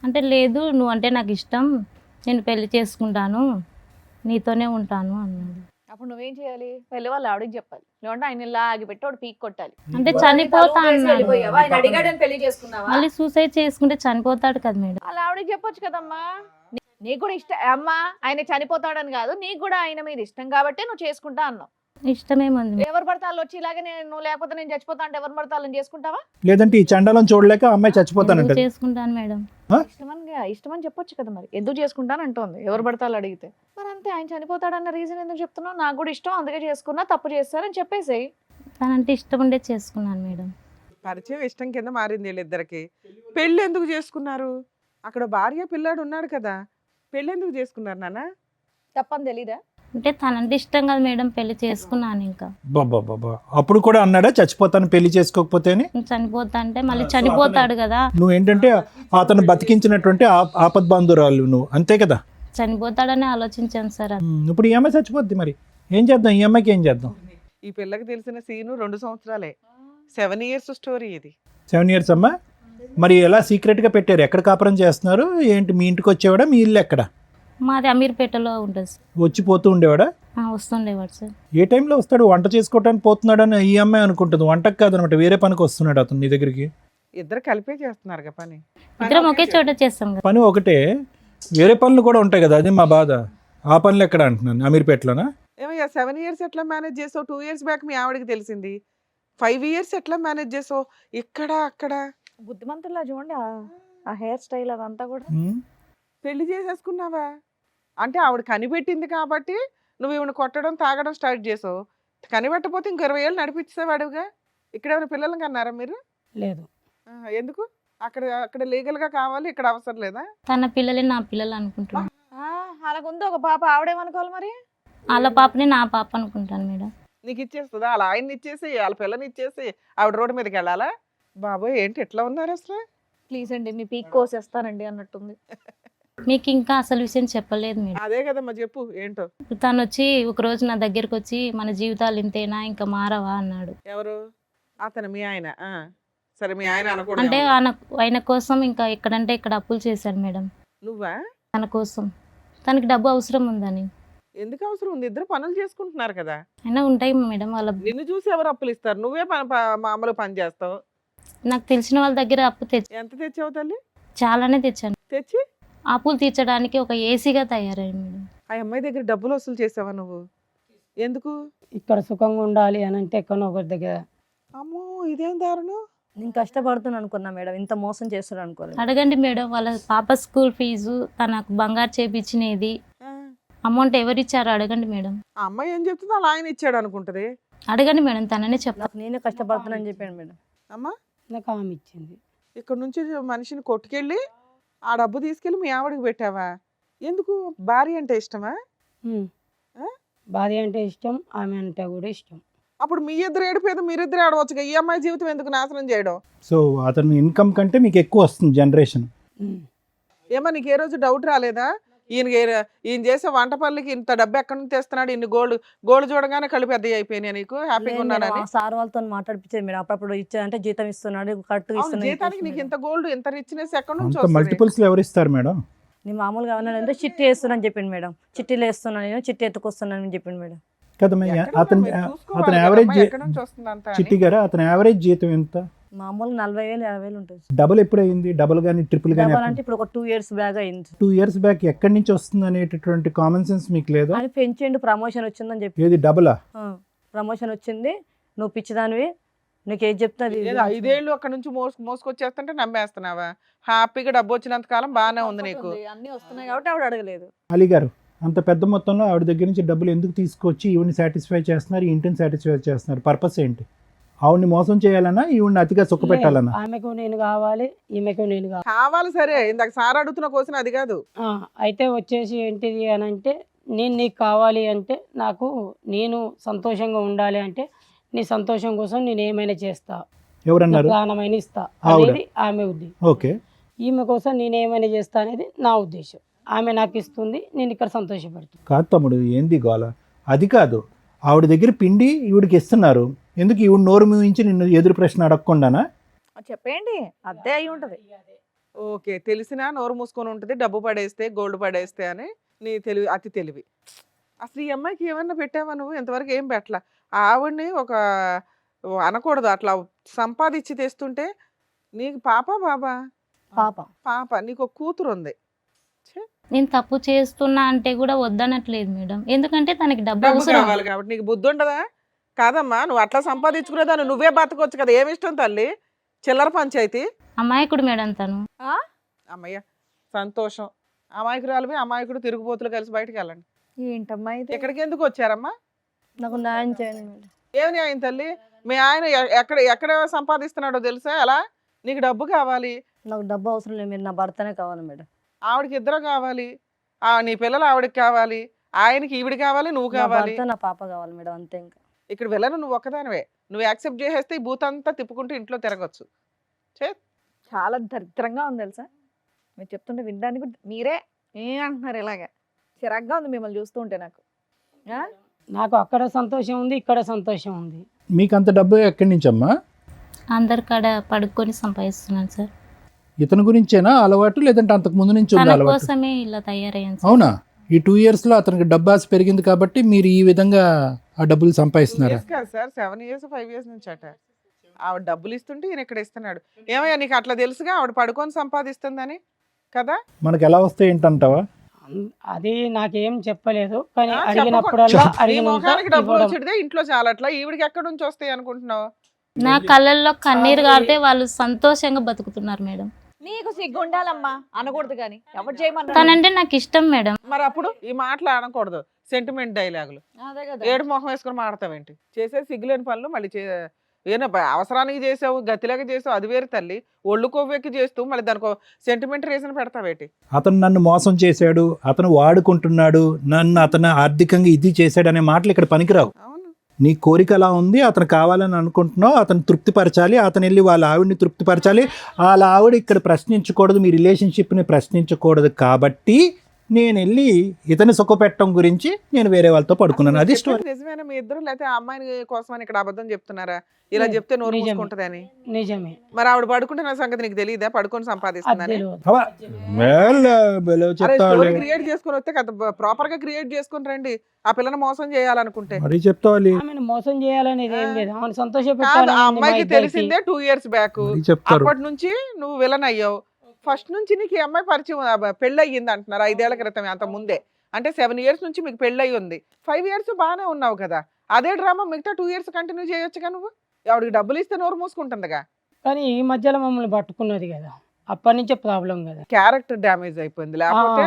[SPEAKER 6] అంటే లేదు, నువ్వు అంటే నాకు ఇష్టం, నేను పెళ్లి చేసుకుంటాను, నీతోనే ఉంటాను అన్నాడు.
[SPEAKER 1] అప్పుడు నువ్వేం చేయాలి? వెళ్ళి వాళ్ళు ఆవిడకి చెప్పాలి, లేదంటే ఆయన ఇలా ఆగిపెట్టి వాడు పీక్ కొట్టాలి.
[SPEAKER 6] అంటే చనిపోతా అన్నాడు.
[SPEAKER 1] వెళ్ళిపోయావా? ఆయన అడిగాడని పెళ్లి చేసుకున్నావా?
[SPEAKER 6] మళ్ళీ సూసైడ్ చేసుకుంటే చనిపోతాడు కదా మేడం.
[SPEAKER 1] అలా ఆవిడకి చెప్పొచ్చు కదమ్మా. నీకు కూడా ఇష్టం అమ్మా, ఆయన చనిపోతాడని కాదు, నీకు కూడా ఆయన మీద ఇష్టం కాబట్టి నువ్వు చేసుకుంటా అన్నావు.
[SPEAKER 6] ఇష్టమేముంది మేడం.
[SPEAKER 1] ఎవరు పడతాళ్ళు వచ్చి ఇలాగే నువ్వు లేకపోతే నేను చచ్చిపోతా అంటే ఎవరు పడతాళ్ళని చేసుకుంటావా?
[SPEAKER 3] లేదంటే ఈ చండాలం చూడలేక అమ్మాయి చచ్చిపోతానంట.
[SPEAKER 6] ఎందుకు చేసుకుంటాను మేడం.
[SPEAKER 1] ఇష్టమని చెప్పొచ్చు కదా, మరి ఎందుకు చేసుకుంటాను అంటోంది ఎవరు పడతాళ్ళు అడిగితే. మరి అంతే, ఆయన చనిపోతాడన్న రీజన్ ఎందుకు చెప్తున్నావు? నాకు కూడా ఇష్టం అందుకే చేసుకున్నా, తప్పు చేస్తారని చెప్పేసి.
[SPEAKER 6] తనంటే ఇష్టం ఉండే చేసుకున్నాను మేడం.
[SPEAKER 4] పరిచయం ఇష్టం కింద మారింది వీళ్ళిద్దరికి. పెళ్ళి ఎందుకు చేసుకున్నారు? అక్కడ భార్య పిల్లాడు ఉన్నాడు కదా, పెళ్ళి ఎందుకు చేసుకున్నారు నాన్న?
[SPEAKER 1] తప్పని తెలీదా?
[SPEAKER 6] అంటే తనంటే ఇష్టం కదా మేడం, పెళ్లి చేసుకున్నాను. ఇంకా
[SPEAKER 3] బాబా, అప్పుడు కూడా అన్నాడా చచ్చిపోతాను పెళ్లి చేసుకోకపోతే అని?
[SPEAKER 6] చనిపోతా అంటే మళ్ళీ చనిపోతాడు కదా,
[SPEAKER 3] నువ్వు ఏంటంటే అతను బతికించినటువంటి ఆపద్బాంధురాలు నువ్వు, అంతే కదా?
[SPEAKER 6] చనిపోతాడని ఆలోచించాను సార్.
[SPEAKER 3] ఇప్పుడు ఈ అమ్మాయి చచ్చిపోద్ది, మరి ఏం చేద్దాం? ఈ అమ్మాయికి ఏం చేద్దాం?
[SPEAKER 4] ఈ పిల్లకి తెలిసిన సీను 2 సంవత్సరాలే. 7 years స్టోరీ ఇది.
[SPEAKER 3] 7 years అమ్మా. మరి ఎలా సీక్రెట్గా పెట్టారు? ఎక్కడ కాపురం చేస్తున్నారు ఏంటి? మీ ఇంటికి వచ్చేవాడా? మీ ఇల్లు ఎక్కడ?
[SPEAKER 6] మాది అమీర్పేటలో ఉంటుంది సార్.
[SPEAKER 3] వచ్చిపోతూ ఉండేవాడా?
[SPEAKER 6] వస్తుండేవాడు సార్.
[SPEAKER 3] ఏ టైంలో వస్తాడు? వంట చేసుకోవడానికి పోతున్నాడని ఈ అమ్మాయి అనుకుంటుంది, వంటకు కాదనమాట, వేరే పనికి వస్తున్నాడు అతను నీ దగ్గరికి.
[SPEAKER 4] ఇద్దరు కలిపే చేస్తున్నారు కదా పని.
[SPEAKER 6] ఇద్దరం ఒకే చోట చేస్తాం కదా.
[SPEAKER 3] పని ఒకటే, వేరే పనులు కూడా ఉంటాయి కదా, అది మా బాధ. ఆ పనులు ఎక్కడ అంటున్నాను? అమీర్పేటలోనా?
[SPEAKER 4] ఏమయ్యా 7 ఇయర్స్ ఎట్లా మేనేజ్ చేసావు? 2 ఇయర్స్ బ్యాక్ మీ ఆవిడకి తెలిసింది. 5 ఇయర్స్ ఎట్లా మేనేజ్ చేసావు? ఇక్కడ అక్కడ
[SPEAKER 1] బుద్ధిమంతుల్లా చూడండి ఆ హెయిర్ స్టైల్ అదంతా కూడా.
[SPEAKER 3] ఉమ్.
[SPEAKER 4] పెళ్లి చేసేసుకున్నావా? అంటే ఆవిడ కనిపెట్టింది కాబట్టి నువ్వు ఈవిడ కొట్టడం తాగడం స్టార్ట్ చేసావు. కనిపెట్టకపోతే ఇంక 20 ఏళ్ళు నడిపించేవాడుగా. ఇక్కడ ఏమైనా పిల్లల్ని కన్నారా మీరు?
[SPEAKER 5] లేదు.
[SPEAKER 4] ఎందుకు? అక్కడ అక్కడ లీగల్ గా కావాలి, ఇక్కడ అవసరం లేదా?
[SPEAKER 6] తన పిల్లలే నా పిల్లలు అనుకుంటున్నాను.
[SPEAKER 1] అలాగుంది ఒక పాప, ఆవిడేమనుకోవాలి మరి?
[SPEAKER 6] వాళ్ళ పాపని నా పాప అనుకుంటాను మేడం.
[SPEAKER 4] నీకు ఇచ్చేస్తుందా? వాళ్ళ ఆయన్ని ఇచ్చేసి వాళ్ళ పిల్లని ఇచ్చేసి ఆవిడ రోడ్డు మీదకి వెళ్ళాలా? బాబోయ్ ఏంటి ఎట్లా ఉన్నారు అసలు?
[SPEAKER 1] ప్లీజ్ అండి మీ పీక్ కోసేస్తానండి అన్నట్టుంది.
[SPEAKER 6] మీకు ఇంకా అసలు విషయం చెప్పలేదు మేడం.
[SPEAKER 4] అదే కదమ్మా చెప్పు ఏంటో.
[SPEAKER 6] తను వచ్చి ఒకరోజు నా దగ్గరికి వచ్చి మన జీవితాలు ఇంతేనా ఇంకా మారవా అన్నాడు.
[SPEAKER 4] ఎవరు? అతను మీ ఆయన? సరే మీ ఆయన అనకూడదు.
[SPEAKER 6] అంటే ఆయన కోసం ఇంకా ఎక్కడంటే ఇక్కడ అప్పులు చేశాడు మేడం.
[SPEAKER 4] నువ్వా?
[SPEAKER 6] తన కోసం, తనకి డబ్బు అవసరం ఉందని.
[SPEAKER 4] ఎందుకు అవసరం ఉంది? ఇద్దరు పనులు చేసుకుంటున్నారు కదా.
[SPEAKER 6] అయినా ఉంటాయి మేడం వాళ్ళ.
[SPEAKER 4] నిన్ను చూసి ఎవరు అప్పులు ఇస్తారు? నువ్వే మామూలు పని చేస్తావు.
[SPEAKER 6] నాకు తెలిసిన వాళ్ళ దగ్గర అప్పు
[SPEAKER 4] ఎంత తెచ్చావు తల్లి?
[SPEAKER 6] చాలానే తెచ్చాను.
[SPEAKER 4] తెచ్చి
[SPEAKER 6] అప్పులు తీర్చడానికి ఒక ఏసీగా తయారయ్యింది మేడం.
[SPEAKER 4] ఆ అమ్మాయి దగ్గర డబ్బులు వసూలు చేసావా నువ్వు? ఎందుకు?
[SPEAKER 5] ఇక్కడ సుఖంగా ఉండాలి అని అంటే ఎక్కడో ఒకరి దగ్గర.
[SPEAKER 4] అమ్మో ఇదేం దారుణం.
[SPEAKER 2] నేను కష్టపడుతున్నాను అనుకున్నా మేడం, ఇంత మోసం చేస్తున్నాను అనుకోలేదు.
[SPEAKER 6] అడగండి మేడం, వాళ్ళ పాప స్కూల్ ఫీజు, తనకు బంగారు చేపించినది
[SPEAKER 4] ఆ,
[SPEAKER 6] అమౌంట్ ఎవరిచ్చారో అడగండి మేడం.
[SPEAKER 4] ఆ అమ్మాయి ఏం చెప్తుందో అలా ఆయన ఇచ్చాడు అనుకుంటది.
[SPEAKER 6] అడగండి మేడం, తననే చెప్తా.
[SPEAKER 2] నాకు నేనే కష్టపడుతున్నాను చెప్పాను మేడం.
[SPEAKER 4] అమ్మా
[SPEAKER 5] నాకు ఆమె ఇచ్చింది.
[SPEAKER 4] ఇక్కడ నుంచి మనిషిని కొట్టుకెళ్ళి ఆ డబ్బు తీసుకెళ్ళి మీ ఆవిడకి పెట్టావా? ఎందుకు? భార్య అంటే ఇష్టమా?
[SPEAKER 5] ఉమ్.
[SPEAKER 4] ఆ?
[SPEAKER 5] భార్య అంటే ఇష్టం, ఆమె అంటే కూడా ఇష్టం.
[SPEAKER 4] అప్పుడు మీ ఇద్దరు ఏడిపోయేది మీరిద్దరు ఆడవచ్చుగా. ఈ అమ్మాయి జీవితం ఎందుకు నాశనం చేయడం?
[SPEAKER 3] సో అతని ఇన్కమ్ కంటే మీకు ఎక్కువ వస్తుంది జనరేషన్.
[SPEAKER 5] ఉమ్.
[SPEAKER 4] ఏమో నీకు ఏ రోజు డౌట్ రాలేదా? ఈయన చేసే వంట పనులకి ఇంత డబ్బు ఎక్కడి నుంచి తెస్తున్నాడు? ఇన్ని గోల్డ్ చూడగానే కళ్ళు పెద్ద అయిపోయినాయి. నీకు హ్యాపీగా ఉన్నానని?
[SPEAKER 2] సార్ వాళ్ళతో మాట్లాడిపించారు మేడం. అప్పుడప్పుడు ఇచ్చారంటే జీతం ఇస్తున్నాడు, కరెక్ట్
[SPEAKER 4] అవును, జీతానికి నీకు ఇంత గోల్డ్ ఇంత రిచ్నెస్ ఎక్కడి నుంచి
[SPEAKER 3] అంత
[SPEAKER 4] వస్తుంది?
[SPEAKER 3] మల్టిపుల్స్ ఎవరు ఇస్తారు మేడం?
[SPEAKER 2] నేను మామూలుగా ఉన్నానంటే చిట్టి వేస్తున్నాను చెప్పింది మేడం. చిట్టీలు వేస్తున్నాను, నేను చిట్టి ఎత్తుకొస్తున్నాను అని చెప్పింది మేడం.
[SPEAKER 3] కదా
[SPEAKER 4] ఎక్కడ
[SPEAKER 3] అతని
[SPEAKER 4] మీరు చూసుకోవాలి
[SPEAKER 3] అతని
[SPEAKER 4] కదమ్మా,
[SPEAKER 3] యావరేజ్
[SPEAKER 4] ఎక్కడి నుంచి వస్తుంది అంతా అని.
[SPEAKER 3] చిట్టి గారు అతని యావరేజ్ జీతం ఎంత?
[SPEAKER 2] మామూలు 40,000 50,000 ఉంటుంది.
[SPEAKER 3] డబుల్ ఎప్పుడు అయింది? డబుల్ కానీ ట్రిపుల్ కానీ?
[SPEAKER 2] డబల్ అంటే ఇప్పుడు ఒక 2 years బ్యాగ్ అయింది.
[SPEAKER 3] 2 years బ్యాక్ ఎక్కడి నుంచి వస్తుంది అనేటటువంటి కామన్ సెన్స్ మీకు లేదా?
[SPEAKER 2] అని పెంచిండు, ప్రమోషన్ వచ్చిందని చెప్పి.
[SPEAKER 3] ఏది డబులా?
[SPEAKER 2] ప్రమోషన్ వచ్చింది, నువ్వు పిచ్చిదానివి, నీకు ఏది చెప్తుంది.
[SPEAKER 4] ఏదో 5 ఏళ్ళు అక్కడ నుంచి మోసుకొచ్చేస్తుంటే నమ్మేస్తున్నావా? హ్యాపీగా డబ్బు వచ్చినంత కాలం బాగానే ఉంది నీకు.
[SPEAKER 1] అన్ని వస్తున్నాయి కాబట్టి ఆవిడ అడగలేదు.
[SPEAKER 3] అలీ గారు అంత పెద్ద మొత్తంలో ఆవిడ దగ్గర నుంచి డబ్బులు ఎందుకు తీసుకొచ్చి ఈవిని సాటిస్ఫై చేస్తున్నారు, ఈ ఇంటిని సాటిస్ఫై చేస్తున్నారు? పర్పస్ ఏంటి? ఆవిడ్ని మోసం చేయాలన్నా, ఈవిడ్ని అతిగా సుఖ పెట్టాలన్నా?
[SPEAKER 5] ఆమెకు నేను కావాలి, ఈమెకు నేను కావాలి.
[SPEAKER 4] కావాలి సరే, ఇందాక సార్ అడుగుతున్న క్వశ్చన్ అది కాదు.
[SPEAKER 5] అయితే వచ్చేసి ఏంటిది అని అంటే, నేను నీకు కావాలి అంటే, నేను సంతోషంగా ఉండాలి అంటే, నీ సంతోషం కోసం నేను ఏమైనా చేస్తా,
[SPEAKER 3] ఎవరన్నారు?
[SPEAKER 5] ప్రాణమైన ఇస్తా
[SPEAKER 3] ఆవిడ.
[SPEAKER 5] అనేది ఆమె ఉద్దేశం.
[SPEAKER 3] ఓకే.
[SPEAKER 5] ఈమె కోసం నేను ఏమైనా చేస్తా అనేది నా ఉద్దేశం. ఆమె నాకు ఇస్తుంది, నేను ఇక్కడ సంతోషపడుతుంది.
[SPEAKER 3] కాదు తమ్ముడు, ఏంది గోల? అది కాదు, ఆవిడ దగ్గర పిండి ఈవిడికి ఇస్తున్నారు, ఎందుకు ఈవిడ నోరు మూయించి నిన్ను ఎదురు ప్రశ్న అడగకుండానా?
[SPEAKER 1] చెప్పేయండి, అదే అయి ఉంటది.
[SPEAKER 4] ఓకే, తెలిసినా నోరు మూసుకొని ఉంటుంది, డబ్బు పడేస్తే గోల్డ్ పడేస్తే అని. నీ తెలివి అతి తెలివి. అసలు ఈ అమ్మాయికి ఏమన్నా పెట్టావా నువ్వు? ఇంతవరకు ఏం పెట్టలా. ఆవిడ్ని ఒక అనకూడదు అట్లా సంపాదించి తెస్తుంటే. నీకు పాప బాబా?
[SPEAKER 2] పాప.
[SPEAKER 4] పాప. నీకు ఒక కూతురు ఉంది.
[SPEAKER 6] నేను తప్పు చేస్తున్నా అంటే కూడా వద్దనట్లేదు మేడం, ఎందుకంటే తనకి డబ్బు
[SPEAKER 4] డబ్బు
[SPEAKER 6] అవసరం.
[SPEAKER 4] కావాలి కాబట్టి. నీకు బుద్ధి ఉండదా? కాదమ్మా, నువ్వు అట్లా సంపాదించుకునేదాన్ని నువ్వే బతకొచ్చు కదా. ఏమి ఇష్టం తల్లి? చిల్లర పంచాయతీ.
[SPEAKER 6] అమాయకుడు మేడం తను.
[SPEAKER 4] అమ్మయ్య సంతోషం. అమాయకురాలు అమాయకుడు తిరుగుబోతులు కలిసి బయటకు వెళ్ళండి.
[SPEAKER 1] ఏంటమ్మా ఇది?
[SPEAKER 4] ఎక్కడికి ఎందుకు వచ్చారమ్మా?
[SPEAKER 2] నాకు న్యాయం చేయండి మేడం.
[SPEAKER 4] ఏమి న్యాయం తల్లి? మీ ఆయన ఎక్కడ సంపాదిస్తున్నాడో తెలుసా? ఎలా? నీకు డబ్బు కావాలి.
[SPEAKER 2] నాకు డబ్బు అవసరం లేదు, మీరు నా భర్తనే కావాలి మేడం.
[SPEAKER 4] ఆవిడకి ఇద్దరు కావాలి. నీ పిల్లలు ఆవిడకి కావాలి, ఆయనకి ఈవిడ కావాలి, నువ్వు
[SPEAKER 2] నా
[SPEAKER 4] కావాలి.
[SPEAKER 2] భర్త నా పాప కావాలి మేడం, అంతే. ఇంకా
[SPEAKER 4] ఇక్కడ వెళ్ళను నువ్వు ఒక్కదానివే. నువ్వు యాక్సెప్ట్ చేసేస్తే ఈ బూత్ అంతా తిప్పుకుంటూ ఇంట్లో తిరగచ్చు.
[SPEAKER 1] చాలా దరిద్రంగా ఉంది తెలుసా. మీరు చెప్తుంటే వినడానికి కూడా మీరే అంటున్నారు ఇలాగా. చిరాగ్గా ఉంది మిమ్మల్ని చూస్తూ ఉంటే నాకు.
[SPEAKER 5] నాకు అక్కడ సంతోషం ఉంది, ఇక్కడ సంతోషం ఉంది.
[SPEAKER 3] మీకు అంత డబ్బు ఎక్కడి నుంచి అమ్మా?
[SPEAKER 6] అందరి కాడ పడుకొని సంపాదిస్తున్నాను సార్.
[SPEAKER 3] ఇతని గురించేనా అలవాటు, లేదంటే అంతకు ముందు నుంచి ఉంది
[SPEAKER 6] తన
[SPEAKER 3] అలవాటు?
[SPEAKER 6] కోసమే ఇలా తయారయ్యాను సార్.
[SPEAKER 3] అవునా? ఈ 2 yearsలో అతనికి డబ్బు ఆశ పెరిగింది కాబట్టి మీరు ఈ విధంగా ఆ డబ్బులు సంపాదిస్తున్నారా?
[SPEAKER 4] కాదు సార్, 7 years 5 years నుంచి అట. ఆవిడ డబ్బులు ఇస్తుంటే ఈయన ఇక్కడ ఇస్తున్నాడు. ఏమయ్యా నీకు అట్లా తెలుసుగా ఆవిడ పడుకొని సంపాదిస్తుందని కదా?
[SPEAKER 3] మనకు ఎలా వస్తాయి ఏంటంటావా?
[SPEAKER 5] అది నాకేం చెప్పలేదు, కానీ
[SPEAKER 4] ఆ,
[SPEAKER 5] అడిగినప్పుడల్లా
[SPEAKER 4] నీ
[SPEAKER 5] అడిగినంత
[SPEAKER 4] ముఖానికి డబ్బులు
[SPEAKER 5] ఇవ్వడం.
[SPEAKER 4] వచ్చేదే ఇంట్లో చాలట్లా, ఈవిడికి ఎక్కడి నుంచి వస్తాయి అనుకుంటున్నావు?
[SPEAKER 6] నా కళ్ళల్లో కన్నీరు గారితే వాళ్ళు సంతోషంగా బతుకుతున్నారు మేడం.
[SPEAKER 1] నీకు సిగ్గు ఉండాలమ్మా, అనకూడదు కానీ ఎవరు చేయమన్నా.
[SPEAKER 6] తనంటే నాకు ఇష్టం మేడం.
[SPEAKER 4] మరి అప్పుడు ఈ మాటలు అనకూడదు, సెంటిమెంట్ డైలాగులు.
[SPEAKER 1] అదే కదా.
[SPEAKER 4] ఏడు మొహం వేసుకుని మాడతావేంటి? చేసే సిగ్గులేని పనులు మళ్ళీ అవసరానికి చేసావు, గతిలాగా చేసావు, అది వేరు తల్లి. ఒళ్ళు కొవ్వెక్కి చేస్తూ మళ్ళీ దానికి సెంటిమెంట్ రీజన్ పెడతావేటి?
[SPEAKER 3] అతను నన్ను మోసం చేశాడు, అతను వాడుకుంటున్నాడు, నన్ను అతను ఆర్థికంగా ఇది చేశాడు అనే మాటలు ఇక్కడ పనికిరావు.
[SPEAKER 4] అవును.
[SPEAKER 3] నీ కోరిక అలా ఉంది, అతను కావాలని అనుకుంటున్నావు, అతను తృప్తిపరచాలి, అతను వెళ్ళి వాళ్ళ ఆవిడని తృప్తిపరచాలి. వాళ్ళ ఆవిడ ఇక్కడ ప్రశ్నించకూడదు, మీ రిలేషన్షిప్ని ప్రశ్నించకూడదు. కాబట్టి నేను వెళ్ళి ఇతని సుఖపెట్టడం గురించి నేను వేరే వాళ్ళతో పడుకున్నాను. అది స్టోరీ.
[SPEAKER 4] చెప్పేది నిజమేనా మీ ఇద్దరు, లేకపోతే ఆ అమ్మాయిని కోసమని ఇక్కడ అబద్ధం చెప్తున్నారా? ఇలా
[SPEAKER 5] లేదు,
[SPEAKER 4] చెప్తే నోరు
[SPEAKER 5] నిజమే.
[SPEAKER 4] మూసుకుంటదని.
[SPEAKER 5] నిజమే.
[SPEAKER 4] మరి ఆవిడ పడుకుంటున్న సంగతి నీకు తెలియదా? పడుకొని
[SPEAKER 5] అది
[SPEAKER 4] సంపాదిస్తుందని.
[SPEAKER 5] తెలియదు.
[SPEAKER 3] అవ్వ, వెల్ చెప్తావు,
[SPEAKER 4] క్రియేట్ చేసుకుని వస్తే కదా ప్రాపర్ గా క్రియేట్ చేసుకుని రండి. ఆ పిల్లని మోసం చేయాలనుకుంటే
[SPEAKER 3] మరీ చెప్తావాలి,
[SPEAKER 5] ఆమెను మోసం చేయాలనేది ఏం లేదు, ఆమెను సంతోష
[SPEAKER 4] కాదు, ఆ
[SPEAKER 5] పెట్టాలని
[SPEAKER 4] అమ్మాయికి తెలిసిందే 2 years బ్యాక్.
[SPEAKER 3] మరీ చెప్తారు.
[SPEAKER 4] అప్పటి నుంచి నువ్వు విలన్ అయ్యావు. ఫస్ట్ నుంచి నీకు ఈ అమ్మాయి పరిచయం, పెళ్ళి అయ్యింది అంటున్నారు 5 ఏళ్ల క్రితం, అంత ముందే. అంటే 7 years నుంచి మీకు పెళ్ళి అయ్యి ఉంది. 5 years బాగానే ఉన్నావు కదా. అదే డ్రామా మిగతా 2 years కంటిన్యూ చేయొచ్చుగా నువ్వు. ఆవిడకి డబ్బులు ఇస్తే నోరు మూసుకుంటుందిగా.
[SPEAKER 5] కానీ ఈ మధ్యలో మమ్మల్ని పట్టుకున్నది కదా, అప్పటి నుంచే ప్రాబ్లం కదా.
[SPEAKER 4] క్యారెక్టర్ డ్యామేజ్ అయిపోయింది. లేకపోతే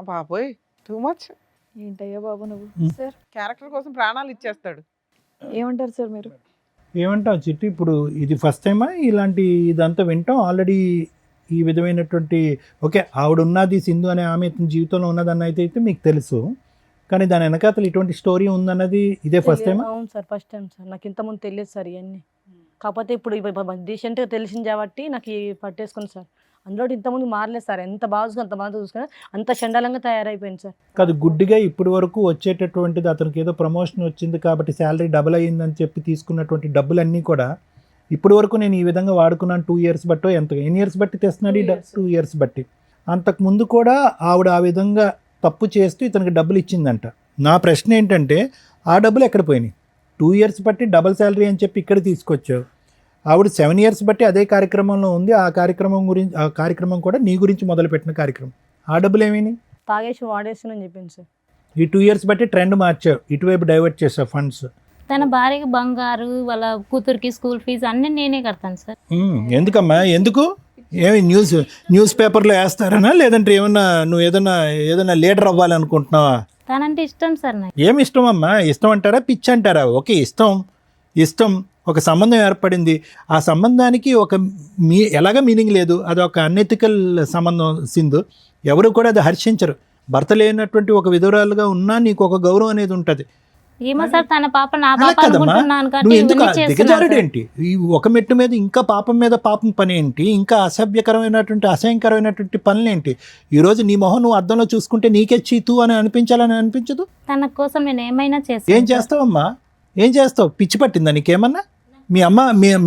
[SPEAKER 4] బాబోయ్ టూ మచ్.
[SPEAKER 1] ఏంటయ్యా బాబు నువ్వు. సార్
[SPEAKER 4] క్యారెక్టర్ కోసం ప్రాణాలు ఇచ్చేస్తాడు.
[SPEAKER 1] ఏమంటారు సార్ మీరు?
[SPEAKER 3] ఏమంటావు చిట్టి? ఇప్పుడు ఇది ఫస్ట్ టైమా ఇలాంటి ఇదంతా వింటాం? ఆల్రెడీ ఈ విధమైనటువంటి ఓకే ఆవిడ ఉన్నది, సింధు అనే ఆమె ఇతని జీవితంలో ఉన్నదన్న అయితే మీకు తెలుసు, కానీ దాని వెనకాతలు ఇటువంటి స్టోరీ ఉందన్నది ఇదే ఫస్ట్ టైం?
[SPEAKER 2] అవును సార్, ఫస్ట్ టైం సార్. నాకు ఇంతకుముందు తెలియదు సార్ ఇవన్నీ. కాకపోతే ఇప్పుడు రీసెంట్గా తెలిసింది కాబట్టి నాకు పట్టేసుకుని సార్. అందులో ఇంతకుముందు మారలేదు సార్. ఎంత బాగా అంత బాగా చూసుకుని అంత చండాలంగా తయారైపోయింది సార్.
[SPEAKER 3] కాదు, గుడ్డిగా ఇప్పటి వరకు వచ్చేటటువంటిది అతనికి ఏదో ప్రమోషన్ వచ్చింది కాబట్టి శాలరీ డబుల్ అయ్యిందని చెప్పి తీసుకున్నటువంటి డబ్బులన్నీ కూడా ఇప్పటి వరకు నేను ఈ విధంగా వాడుకున్నాను 2 years బట్టో ఎన్ని ఇయర్స్ బట్టి తెస్తున్నాడు? 2 years బట్టి. అంతకుముందు కూడా ఆవిడ ఆ విధంగా తప్పు చేస్తూ ఇతనికి డబ్బులు ఇచ్చిందంట. నా ప్రశ్న ఏంటంటే ఆ డబ్బులు ఎక్కడ పోయినాయి? 2 years బట్టి డబుల్ శాలరీ అని చెప్పి ఇక్కడ తీసుకొచ్చావు. ఆవిడ 7 years బట్టి అదే కార్యక్రమంలో ఉంది. ఆ కార్యక్రమం కూడా నీ గురించి మొదలుపెట్టిన కార్యక్రమం. ఆ డబ్బులు ఏమైనాయి?
[SPEAKER 2] తాగేసి వాడేస్తానని చెప్పింది సార్.
[SPEAKER 3] ఈ 2 years బట్టి ట్రెండ్ మార్చావు, ఇటువైపు డైవర్ట్ చేసావు ఫండ్స్.
[SPEAKER 6] తన భార్యకి బంగారు, వాళ్ళ కూతురికి స్కూల్ ఫీజు అన్నీ నేనే కడతాను సార్.
[SPEAKER 3] ఎందుకమ్మా? ఎందుకు? ఏమి న్యూస్ పేపర్లో వేస్తారనా, లేదంటే నువ్వు ఏదైనా లీడర్ అవ్వాలనుకుంటున్నావా?
[SPEAKER 6] తనంటే ఇష్టం సార్ నాకు.
[SPEAKER 3] ఏమి ఇష్టం అమ్మా? ఇష్టం అంటారా, పిచ్చి అంటారా? ఓకే, ఇష్టం ఒక సంబంధం ఏర్పడింది. ఆ సంబంధానికి ఎలాగ మీనింగ్ లేదు, అది ఒక అన్ఎథికల్ సంబంధం. సింధు ఎవరు కూడా అది హర్షించరు. భర్త లేనటువంటి ఒక విధురాలుగా ఉన్నా నీకు ఒక గౌరవం అనేది ఉంటుంది.
[SPEAKER 6] ఏమో సార్, తన పాప నా
[SPEAKER 3] అలా
[SPEAKER 6] పాప
[SPEAKER 3] కదమ్మా,
[SPEAKER 6] అనుకుంటున్నాను కాబట్టి
[SPEAKER 3] నువ్వు ఎందుకు
[SPEAKER 6] ఇవన్నీ చేస్తున్నాను
[SPEAKER 3] దిగజారుడు
[SPEAKER 6] సార్.
[SPEAKER 3] ఏంటి? ఈ ఒక మెట్టు మీద ఇంకా పాపం మీద పాపం పని ఏంటి? ఇంకా అసహ్యకరమైనటువంటి పనులేంటి? ఈరోజు నీ మొహం నువ్వు అద్దంలో చూసుకుంటే నీకే చీతు అని అనిపించాలని అనిపించదు?
[SPEAKER 6] తన కోసం నేను ఏమైనా
[SPEAKER 3] ఏం
[SPEAKER 6] చేస్తాను.
[SPEAKER 3] చేస్తావమ్మా? ఏం చేస్తావు? పిచ్చి పట్టిందా నీకేమన్నా?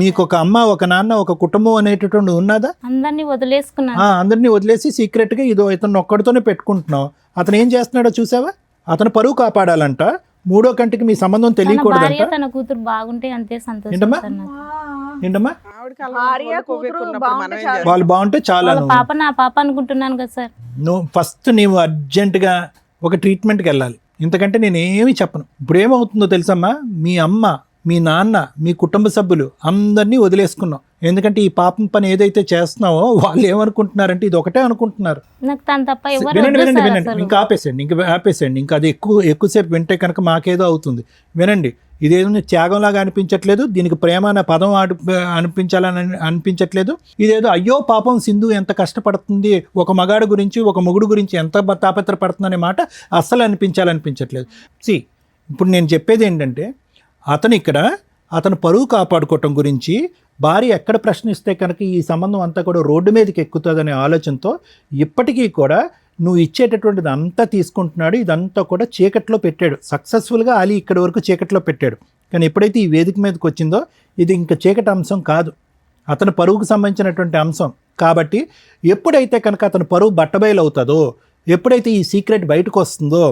[SPEAKER 3] మీకు ఒక అమ్మ, ఒక నాన్న, ఒక కుటుంబం అనేటటువంటి ఉన్నదా?
[SPEAKER 6] అందరినీ వదిలేసుకున్నాను.
[SPEAKER 3] అందరినీ వదిలేసి సీక్రెట్గా ఇతను ఒక్కడితోనే పెట్టుకుంటున్నావు. అతను ఏం చేస్తున్నాడో చూసావా? అతను పరువు కాపాడాలంట, 3వ కంటికి మీ సంబంధం
[SPEAKER 6] తన
[SPEAKER 3] తెలియకూడదంట.
[SPEAKER 6] భార్య తన కూతురు బాగుంటే అంతే సంతోషం
[SPEAKER 3] ఏంటమ్మా?
[SPEAKER 6] సార్ నాకు.
[SPEAKER 3] ఏంటమ్మా?
[SPEAKER 4] ఆవిడకి
[SPEAKER 1] భార్య,
[SPEAKER 4] అలా కొవ్వు ఎక్కువ
[SPEAKER 1] కూతురు
[SPEAKER 4] ఉన్నప్పుడు
[SPEAKER 1] బాగుంటే
[SPEAKER 4] మనం ఏం
[SPEAKER 1] చాలు.
[SPEAKER 4] చేస్తాం?
[SPEAKER 3] వాళ్ళు బాగుంటే చాలా.
[SPEAKER 6] వాళ్ళ పాప నా పాప అనుకుంటున్నాను కదా సార్.
[SPEAKER 3] నువ్వు అర్జెంటుగా ఒక ట్రీట్మెంట్కి వెళ్ళాలి. ఇంతకంటే నేనేమి చెప్పను. ఇప్పుడు ఏమవుతుందో తెలుసమ్మా, మీ అమ్మ, మీ నాన్న, మీ కుటుంబ సభ్యులు అందరినీ వదిలేసుకున్నావు. ఎందుకంటే ఈ పాపం పని ఏదైతే చేస్తున్నావో వాళ్ళు ఏమనుకుంటున్నారంటే ఇది ఒకటే అనుకుంటున్నారు.
[SPEAKER 6] నాకు తను తప్ప ఎవరు
[SPEAKER 3] వినండి
[SPEAKER 6] వద్దు సార్ అసలు.
[SPEAKER 3] ఇంకా ఆపేసేయండి. ఇంకా అది ఎక్కువసేపు వింటే కనుక మాకేదో అవుతుంది. వినండి, ఇదేదో త్యాగంలాగా అనిపించట్లేదు, దీనికి ప్రేమ అనే పదం అనిపించాలని అనిపించట్లేదు. ఇదేదో అయ్యో పాపం సింధు ఎంత కష్టపడుతుంది, ఒక మగాడు గురించి, ఒక మొగుడు గురించి ఎంత తాపత్రపడుతుందనే మాట అస్సలు అనిపించట్లేదు. ఇప్పుడు నేను చెప్పేది ఏంటంటే, అతను పరువు కాపాడుకోవటం గురించి భార్య ఎక్కడ ప్రశ్నిస్తే కనుక ఈ సంబంధం అంతా కూడా రోడ్డు మీదకి ఎక్కుతుందనే ఆలోచనతో ఇప్పటికీ కూడా నువ్వు ఇచ్చేటటువంటిది అంతా తీసుకుంటున్నాడు. ఇదంతా కూడా చీకట్లో పెట్టాడు. సక్సెస్ఫుల్గా అలీ ఇక్కడి వరకు చీకట్లో పెట్టాడు. కానీ ఎప్పుడైతే ఈ వేదిక మీదకి వచ్చిందో ఇది ఇంకా చీకటి అంశం కాదు, అతని పరువుకు సంబంధించినటువంటి అంశం. కాబట్టి ఎప్పుడైతే కనుక అతను పరువు బట్టబయలు అవుతుందో, ఎప్పుడైతే ఈ సీక్రెట్ బయటకు వస్తుందో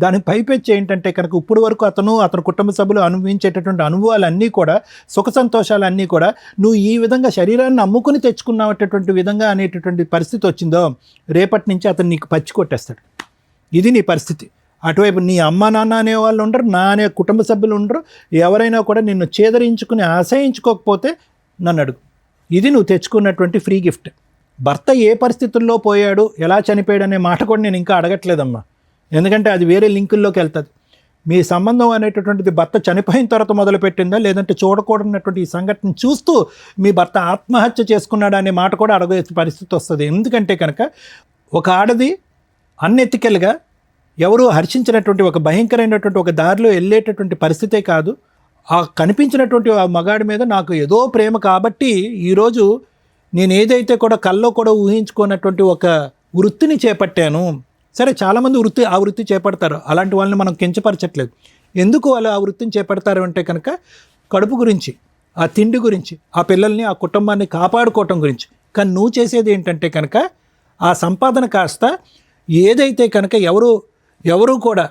[SPEAKER 3] దానికి పైపెచ్చి ఏంటంటే కనుక ఇప్పుడు వరకు అతని కుటుంబ సభ్యులు అనుభవించేటటువంటి అనుభవాలన్నీ కూడా, సుఖ సంతోషాలన్నీ కూడా నువ్వు ఈ విధంగా శరీరాన్ని అమ్ముకుని తెచ్చుకున్నటువంటి విధంగా అనేటటువంటి పరిస్థితి వచ్చిందో, రేపటి నుంచి అతను నీకు పచ్చి కొట్టేస్తాడు. ఇది నీ పరిస్థితి. అటువైపు నీ అమ్మ నాన్న అనే వాళ్ళు ఉండరు, నా అనే కుటుంబ సభ్యులు ఉండరు. ఎవరైనా కూడా నిన్ను చేదరించుకుని అసహించుకోకపోతే నన్ను అడుగు. ఇది నువ్వు తెచ్చుకున్నటువంటి ఫ్రీ గిఫ్ట్. భర్త ఏ పరిస్థితుల్లో పోయాడు, ఎలా చనిపోయాడు అనే మాట కూడా నేను ఇంకా అడగట్లేదమ్మా. ఎందుకంటే అది వేరే లింకుల్లోకి వెళ్తుంది. మీ సంబంధం అనేటటువంటిది భర్త చనిపోయిన తర్వాత మొదలుపెట్టిందా, లేదంటే చూడకూడనటువంటి ఈ సంఘటన చూస్తూ మీ భర్త ఆత్మహత్య చేసుకున్నాడా అనే మాట కూడా అడగే పరిస్థితి వస్తుంది. ఎందుకంటే కనుక ఒక ఆడది అన్ఎథికల్గా ఎవరు హర్షించినటువంటి ఒక భయంకరమైనటువంటి ఒక దారిలో వెళ్ళేటటువంటి పరిస్థితే కాదు. ఆ కనిపించినటువంటి ఆ మగాడి మీద నాకు ఏదో ప్రేమ కాబట్టి ఈరోజు నేను ఏదైతే కూడా కల్లో కూడా ఊహించుకున్నటువంటి ఒక వృత్తిని చేపట్టాను. సరే, చాలామంది ఆ వృత్తి చేపడతారు. అలాంటి వాళ్ళని మనం కించపరచట్లేదు. ఎందుకు వాళ్ళు ఆ వృత్తిని చేపడతారు అంటే కనుక కడుపు గురించి, ఆ తిండి గురించి, ఆ పిల్లల్ని, ఆ కుటుంబాన్ని కాపాడుకోవటం గురించి. కానీ నువ్వు చేసేది ఏంటంటే కనుక ఆ సంపాదన కాస్త ఏదైతే కనుక ఎవరు కూడా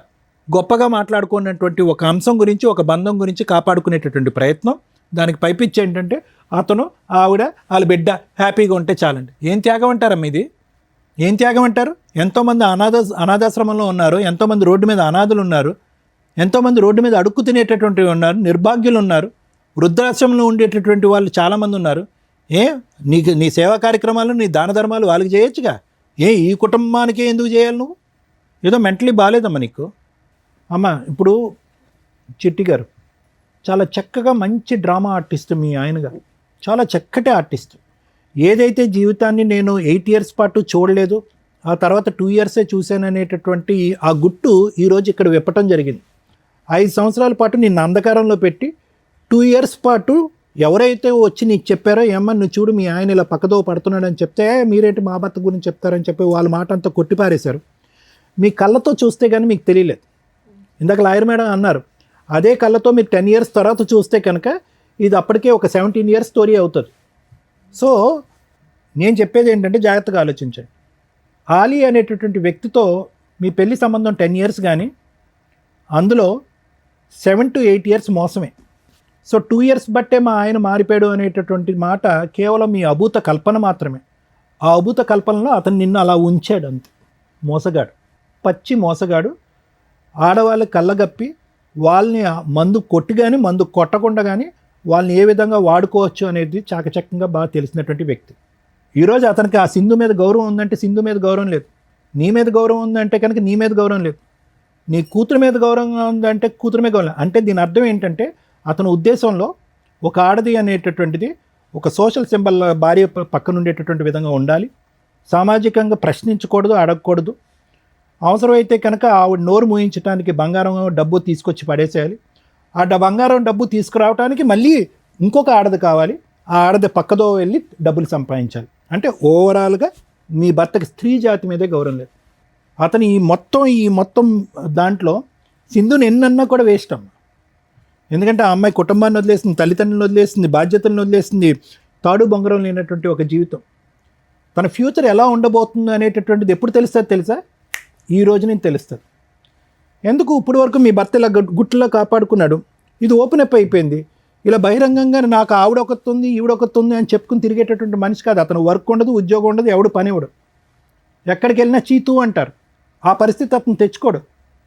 [SPEAKER 3] గొప్పగా మాట్లాడుకున్నటువంటి ఒక అంశం గురించి, ఒక బంధం గురించి కాపాడుకునేటటువంటి ప్రయత్నం. దానికి పైపిచ్చి ఏంటంటే అతను, ఆవిడ, వాళ్ళ బిడ్డ హ్యాపీగా ఉంటే చాలండి. ఏం త్యాగం అంటారమ్మ ఇది? ఏం త్యాగం అంటారు? ఎంతోమంది అనాథాశ్రమంలో ఉన్నారు, ఎంతోమంది రోడ్డు మీద అనాథులు ఉన్నారు, ఎంతోమంది రోడ్డు మీద అడుక్కు తినేటటువంటి ఉన్నారు, నిర్భాగ్యులు ఉన్నారు, వృద్ధాశ్రమంలో ఉండేటటువంటి వాళ్ళు చాలామంది ఉన్నారు. నీ సేవా కార్యక్రమాలు, నీ దాన ధర్మాలు వాళ్ళకి చేయొచ్చుగా. ఈ కుటుంబానికే ఎందుకు చేయాలి నువ్వు? ఏదో మెంటలీ బాగాలేదమ్మా నీకు. అమ్మ, ఇప్పుడు చిట్టి గారు చాలా చక్కగా మంచి డ్రామా ఆర్టిస్ట్ మీ ఆయన గారు, చాలా చక్కటి ఆర్టిస్ట్. ఏదైతే జీవితాన్ని నేను 8 years పాటు చూడలేదు, ఆ తర్వాత 2 years చూశాను అనేటటువంటి ఆ గుట్టు ఈరోజు ఇక్కడ విప్పటం జరిగింది. 5 సంవత్సరాల పాటు నిన్ను అంధకారంలో పెట్టి 2 years పాటు ఎవరైతే వచ్చి నీకు చెప్పారో, ఏమన్నా నువ్వు చూడు మీ ఆయన ఇలా పక్కదో పడుతున్నాడని చెప్తే, మీరేంటి మా భర్త గురించి చెప్తారని చెప్పి వాళ్ళ మాట అంతా కొట్టిపారేశారు. మీ కళ్ళతో చూస్తే కానీ మీకు తెలియలేదు. ఇందాక లాయర్ మేడం అన్నారు, అదే కళ్ళతో మీరు 10 years తర్వాత చూస్తే కనుక ఇది అప్పటికే ఒక 17 years స్టోరీ అవుతుంది. సో నేను చెప్పేది ఏంటంటే జాగ్రత్తగా ఆలోచించండి. ఆలీ అనేటటువంటి వ్యక్తితో మీ పెళ్లి సంబంధం 10 years కానీ అందులో 7 to 8 years మోసమే. సో 2 years బట్టే మా ఆయన మారిపోయాడు అనేటటువంటి మాట కేవలం మీ అభూత కల్పన మాత్రమే. ఆ అభూత కల్పనలో అతను నిన్ను అలా ఉంచాడు అంతే. మోసగాడు, పచ్చి మోసగాడు. ఆడవాళ్ళకి కళ్ళగప్పి వాళ్ళని మందు కొట్టి కానీ మందు కొట్టకుండా కానీ వాళ్ళని ఏ విధంగా వాడుకోవచ్చు అనేది చాకచక్యంగా బాగా తెలిసినటువంటి వ్యక్తి. ఈరోజు అతనికి ఆ సింధు మీద గౌరవం ఉందంటే సింధు మీద గౌరవం లేదు, నీ మీద గౌరవం ఉందంటే కనుక నీ మీద గౌరవం లేదు, నీ కూతురు మీద గౌరవం ఉందంటే కూతురు మీద గౌరవం. అంటే దీని అర్థం ఏంటంటే అతని ఉద్దేశంలో ఒక ఆడది అనేటటువంటిది ఒక సోషల్ సింబల్ భార్య పక్కన ఉండేటటువంటి విధంగా ఉండాలి. సామాజికంగా ప్రశ్నించకూడదు, అడగకూడదు. అవసరమైతే కనుక ఆవిడ నోరు మూయించడానికి బంగారం డబ్బు తీసుకొచ్చి పడేసేయాలి. ఆ బంగారం డబ్బు తీసుకురావడానికి మళ్ళీ ఇంకొక ఆడది కావాలి. ఆ ఆడది పక్కదో వెళ్ళి డబ్బులు సంపాదించాలి. అంటే ఓవరాల్గా మీ భర్తకి స్త్రీ జాతి మీదే గౌరవం లేదు. అతను ఈ మొత్తం దాంట్లో సింధుని ఎన్నన్నా కూడా వేస్ట్ అమ్మ. ఎందుకంటే ఆ అమ్మాయి కుటుంబాన్ని వదిలేసింది, తల్లిదండ్రులను వదిలేసింది, బాధ్యతలను వదిలేసింది, తాడు బొంగరం లేనటువంటి ఒక జీవితం. తన ఫ్యూచర్ ఎలా ఉండబోతుంది అనేటటువంటిది ఎప్పుడు తెలుస్తుంది తెలుసా? ఈ రోజు నేను తెలుస్తుంది. ఎందుకు ఇప్పుడు వరకు మీ భర్త ఇలా గుట్టులా కాపాడుకున్నాడు, ఇది ఓపెన్ అప్ అయిపోయింది. ఇలా బహిరంగంగా నాకు ఆవిడొకతుంది ఈవిడొకతుంది అని చెప్పుకుని తిరిగేటటువంటి మనిషి కాదు. అతను వర్క్ ఉండదు, ఉద్యోగం ఉండదు, ఎవడు పని ఇవ్వడు, ఎక్కడికి వెళ్ళినా చీతూ అంటారు. ఆ పరిస్థితి అతను తెచ్చుకోడు.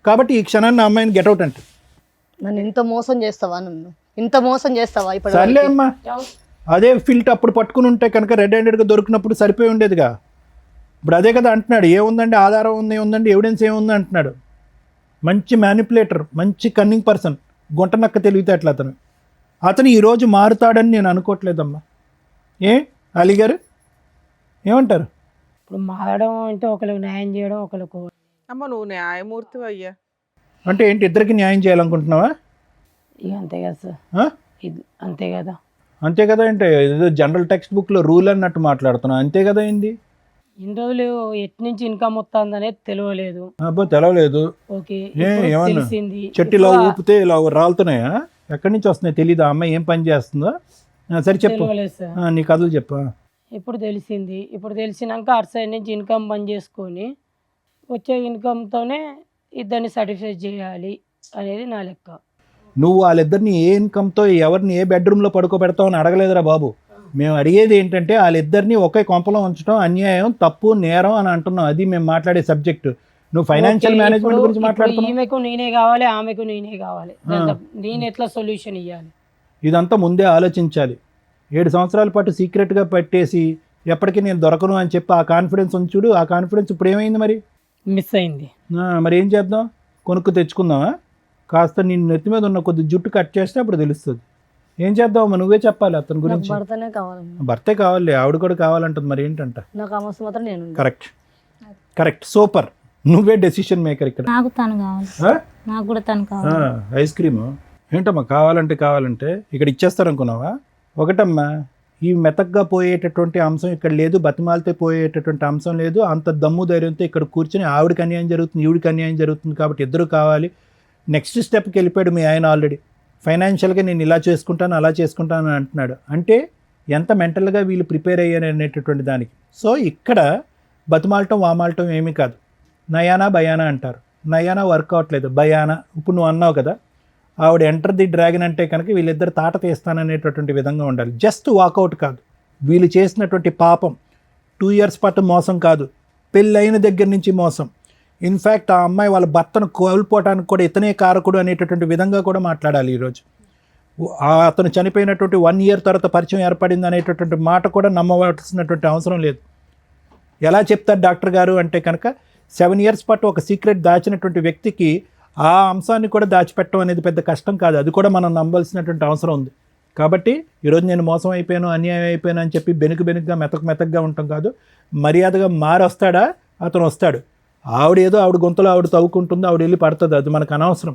[SPEAKER 3] కాబట్టి ఈ క్షణాన్ని ఆ అమ్మాయిని గెటౌట్ అంటే
[SPEAKER 7] నన్ను ఇంత మోసం చేస్తావా? ఇంత మోసం చేస్తావా? ఇప్పుడు
[SPEAKER 3] సర్లే అమ్మా, అదే ఫిల్ట్ అప్పుడు పట్టుకుని ఉంటే కనుక రెడ్ హ్యాండెడ్గా దొరికినప్పుడు సరిపోయి ఉండేదిగా. ఇప్పుడు అదే కదా అంటున్నాడు, ఏముందండి ఆధారం ఉందండి ఎవిడెన్స్ ఏముంది అంటున్నాడు. మంచి మ్యానిపులేటర్, మంచి కన్నింగ్ పర్సన్, గుంటనక్క తెలివితేటలు అతను ఈరోజు మారుతాడని నేను అనుకోవట్లేదమ్మా. అలీ గారు ఏమంటారు?
[SPEAKER 5] ఇప్పుడు మారడం అంటే ఒకరికి న్యాయం చేయడం, ఒకరికి
[SPEAKER 4] అమ్మ నువ్వు న్యాయమూర్తి అయ్యా.
[SPEAKER 3] అంటే ఏంటి, ఇద్దరికి న్యాయం చేయాలనుకుంటున్నావా?
[SPEAKER 5] ఇక అంతే కదా సార్, అంతే కదా.
[SPEAKER 3] అంతే కదా అంటే ఏదో జనరల్ టెక్స్ట్ బుక్లో రూల్ అన్నట్టు మాట్లాడుతున్నావు. అంతే కదా ఏంది?
[SPEAKER 5] ఇన్ని రోజులు ఎటు నుంచి ఇన్కమ్ వస్తుంది అనేది తెలియలేదు.
[SPEAKER 3] అబ్బో తెలవలేదు.
[SPEAKER 5] ఓకే,
[SPEAKER 3] ఏమన్నా
[SPEAKER 5] తెలిసింది.
[SPEAKER 3] చెట్టులో ఊపితే ఇలా రాలుతున్నాయా? ఎక్కడి నుంచి వస్తున్నాయి తెలీదు. ఆ అమ్మాయి ఏం పని చేస్తుందో? సరే చెప్పు,
[SPEAKER 5] తెలియలేదు సార్.
[SPEAKER 3] నీ కథలు చెప్పు.
[SPEAKER 5] ఇప్పుడు తెలిసింది. ఇప్పుడు తెలిసినాక అటు సైడ్ నుంచి ఇన్కమ్ బంద్ చేసుకొని వచ్చే ఇన్కమ్‌తోనే ఇద్దరిని సాటిస్ఫై చేయాలి అనేది నా లెక్క.
[SPEAKER 3] నువ్వు వాళ్ళిద్దరిని ఏ ఇన్కమ్తో ఎవరిని ఏ బెడ్రూమ్లో పడుకోబెడతావు అని అడగలేదురా బాబు. మేము అడిగేది ఏంటంటే వాళ్ళిద్దరిని ఒకే కొంపలో ఉంచడం అన్యాయం, తప్పు, నేరం అని అంటున్నాం. అది మేము మాట్లాడే సబ్జెక్టు. నువ్వు ఫైనాన్షియల్
[SPEAKER 5] ఓకే.
[SPEAKER 3] మేనేజ్మెంట్ గురించి
[SPEAKER 5] ఇప్పుడు
[SPEAKER 3] మాట్లాడుతున్నావు.
[SPEAKER 5] ఈమెకు నేనే కావాలి, ఆమెకు నేనే కావాలి. నేను ఎట్లా సొల్యూషన్ ఇవ్వాలి?
[SPEAKER 3] ఇదంతా ముందే ఆలోచించాలి. 7 సంవత్సరాల పాటు సీక్రెట్గా పెట్టేసి ఎప్పటికీ నేను దొరకను అని చెప్పి ఆ కాన్ఫిడెన్స్ ఉంది చూడు. ఆ కాన్ఫిడెన్స్ ఇప్పుడు ఏమైంది మరి?
[SPEAKER 5] మిస్ అయింది.
[SPEAKER 3] మరి ఏం చేద్దాం? కొనుక్కు తెచ్చుకుందామా? కాస్త నీ నెత్తి మీద ఉన్న కొద్ది జుట్టు కట్ చేస్తే అప్పుడు తెలుస్తుంది. ఏం చేద్దామా? నువ్వే చెప్పాలి అతని
[SPEAKER 7] నాకు
[SPEAKER 3] గురించి.
[SPEAKER 7] భర్తనే కావాలమ్మా.
[SPEAKER 3] భర్తే కావాలి, ఆవిడ కూడా కావాలంటుంది. మరి ఏంటంట?
[SPEAKER 7] నాకు ఆ మస్తు మాత్రం నేను
[SPEAKER 3] కరెక్ట్ సూపర్. నువ్వే డెసిషన్ మేకర్ ఇక్కడ.
[SPEAKER 6] నాకు తను కావాలి,
[SPEAKER 3] ఆ?
[SPEAKER 6] నాకు కూడా తను కావాలి.
[SPEAKER 3] ఐస్ క్రీము ఏంటమ్మా? కావాలంటే ఇక్కడ ఇచ్చేస్తారనుకున్నావా? ఒకటమ్మా, ఈ మెతగ్గా పోయేటటువంటి అంశం ఇక్కడ లేదు, బతిమాలితే పోయేటటువంటి అంశం లేదు. అంత దమ్ము ధైర్యంతో ఇక్కడ కూర్చొని ఆవిడకి అన్యాయం జరుగుతుంది, ఈవిడికి అన్యాయం జరుగుతుంది కాబట్టి ఇద్దరు కావాలి. నెక్స్ట్ స్టెప్కి వెళ్ళిపోయాడు మీ ఆయన. ఆల్రెడీ ఫైనాన్షియల్గా నేను ఇలా చేసుకుంటాను అలా చేసుకుంటాను అని అంటున్నాడు. అంటే ఎంత మెంటల్గా వీళ్ళు ప్రిపేర్ అయ్యారు అనేటటువంటి దానికి. సో ఇక్కడ బతిమాలటం వామాలటం ఏమీ కాదు. నయానా భయానా అంటారు. నయానా వర్క్ అవట్లేదు, భయానా. ఇప్పుడు నువ్వు అన్నావు కదా, ఆవిడ ఎంటర్ ది డ్రాగన్ అంటే కనుక వీళ్ళిద్దరు తాట తీస్తాననేటటువంటి విధంగా ఉండాలి. జస్ట్ వాకౌట్ కాదు. వీళ్ళు చేసినటువంటి పాపం 2 years పాటు మోసం కాదు, పెళ్ళైన దగ్గర నుంచి మోసం. ఇన్ఫ్యాక్ట్ ఆ అమ్మాయి వాళ్ళ భర్తను కోల్పోవడానికి కూడా ఇతనే కారకుడు అనేటటువంటి విధంగా కూడా మాట్లాడాలి ఈరోజు. అతను చనిపోయినటువంటి 1 year తర్వాత పరిచయం ఏర్పడింది అనేటటువంటి మాట కూడా నమ్మవలసినటువంటి అవసరం లేదు. ఎలా చెప్తారు డాక్టర్ గారు అంటే కనుక 7 years పాటు ఒక సీక్రెట్ దాచినటువంటి వ్యక్తికి ఆ అంశాన్ని కూడా దాచిపెట్టడం అనేది పెద్ద కష్టం కాదు. అది కూడా మనం నమ్మాల్సినటువంటి అవసరం ఉంది. కాబట్టి ఈరోజు నేను మోసం అయిపోయాను, అన్యాయం అయిపోయాను అని చెప్పి బెనుకుగా మెత్తగా ఉండటం కాదు. మర్యాదగా వస్తాడా? అతను వస్తాడు. ఆవిడ గొంతులో ఆవిడ తవ్వుకుంటుందో, ఆవిడ వెళ్ళి పడుతుంది. అది మనకు అనవసరం.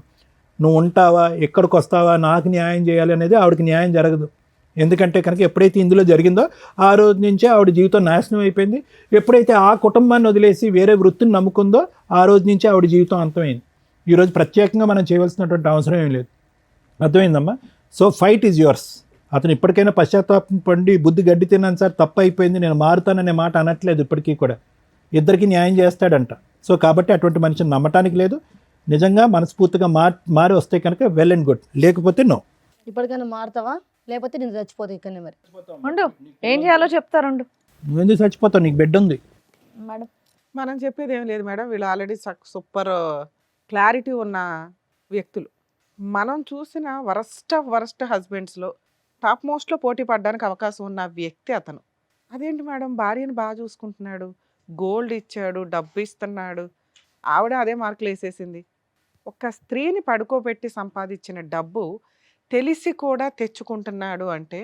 [SPEAKER 3] నువ్వు ఉంటావా, ఎక్కడికి వస్తావా, నాకు న్యాయం చేయాలి అనేది ఆవిడకి న్యాయం జరగదు. ఎందుకంటే కనుక ఎప్పుడైతే ఇందులో జరిగిందో ఆ రోజు నుంచే ఆవిడ జీవితం నాశనం అయిపోయింది. ఎప్పుడైతే ఆ కుటుంబాన్ని వదిలేసి వేరే వృత్తిని నమ్ముకుందో ఆ రోజు నుంచే ఆవిడ జీవితం అంతమైంది. ఈరోజు ప్రత్యేకంగా మనం చేయవలసినటువంటి అవసరం ఏం లేదు. అర్థమైందమ్మా? So fight is yours. అతను ఇప్పటికైనా పశ్చాత్తాపం పండి బుద్ధి గడ్డి తిన్నాను సార్, తప్పు అయిపోయింది, నేను మారుతాననే మాట అనట్లేదు. ఇప్పటికీ కూడా ఇద్దరికి న్యాయం చేస్తాడంట. సో కాబట్టి అటువంటి మనిషిని నమ్మటానికి లేదు. నిజంగా మనస్ఫూర్తిగా మారి వస్తే కనుక వెల్ అండ్ గుడ్, లేకపోతే నో.
[SPEAKER 7] ఇప్పటికైనా మారుతావా? లేకపోతే నేను చచ్చిపోతా ఇక్కడనే. మరి
[SPEAKER 1] ఉండు, ఏం చేయాలో చెప్తారుండు.
[SPEAKER 3] నువ్వెందుకు చచ్చిపోతావు? నీకు బెడ్ ఉంది.
[SPEAKER 1] మేడం
[SPEAKER 4] మనం చెప్పేది ఏం లేదు మేడం. వీళ్ళు ఆల్రెడీ సూపర్ క్లారిటీ ఉన్న వ్యక్తులు. మనం చూసిన వరస్ట్ హస్బెండ్స్లో టాప్ మోస్ట్లో పోటీ పడడానికి అవకాశం ఉన్న వ్యక్తి అతను. అదేంటి మేడం, భార్యను బాగా చూసుకుంటున్నాడు, గోల్డ్ ఇచ్చాడు, డబ్బు ఇస్తున్నాడు, ఆవిడ అదే మార్కులు వేసేసింది. ఒక స్త్రీని పడుకోబెట్టి సంపాదించిన డబ్బు తెలిసి కూడా తెచ్చుకుంటున్నాడు అంటే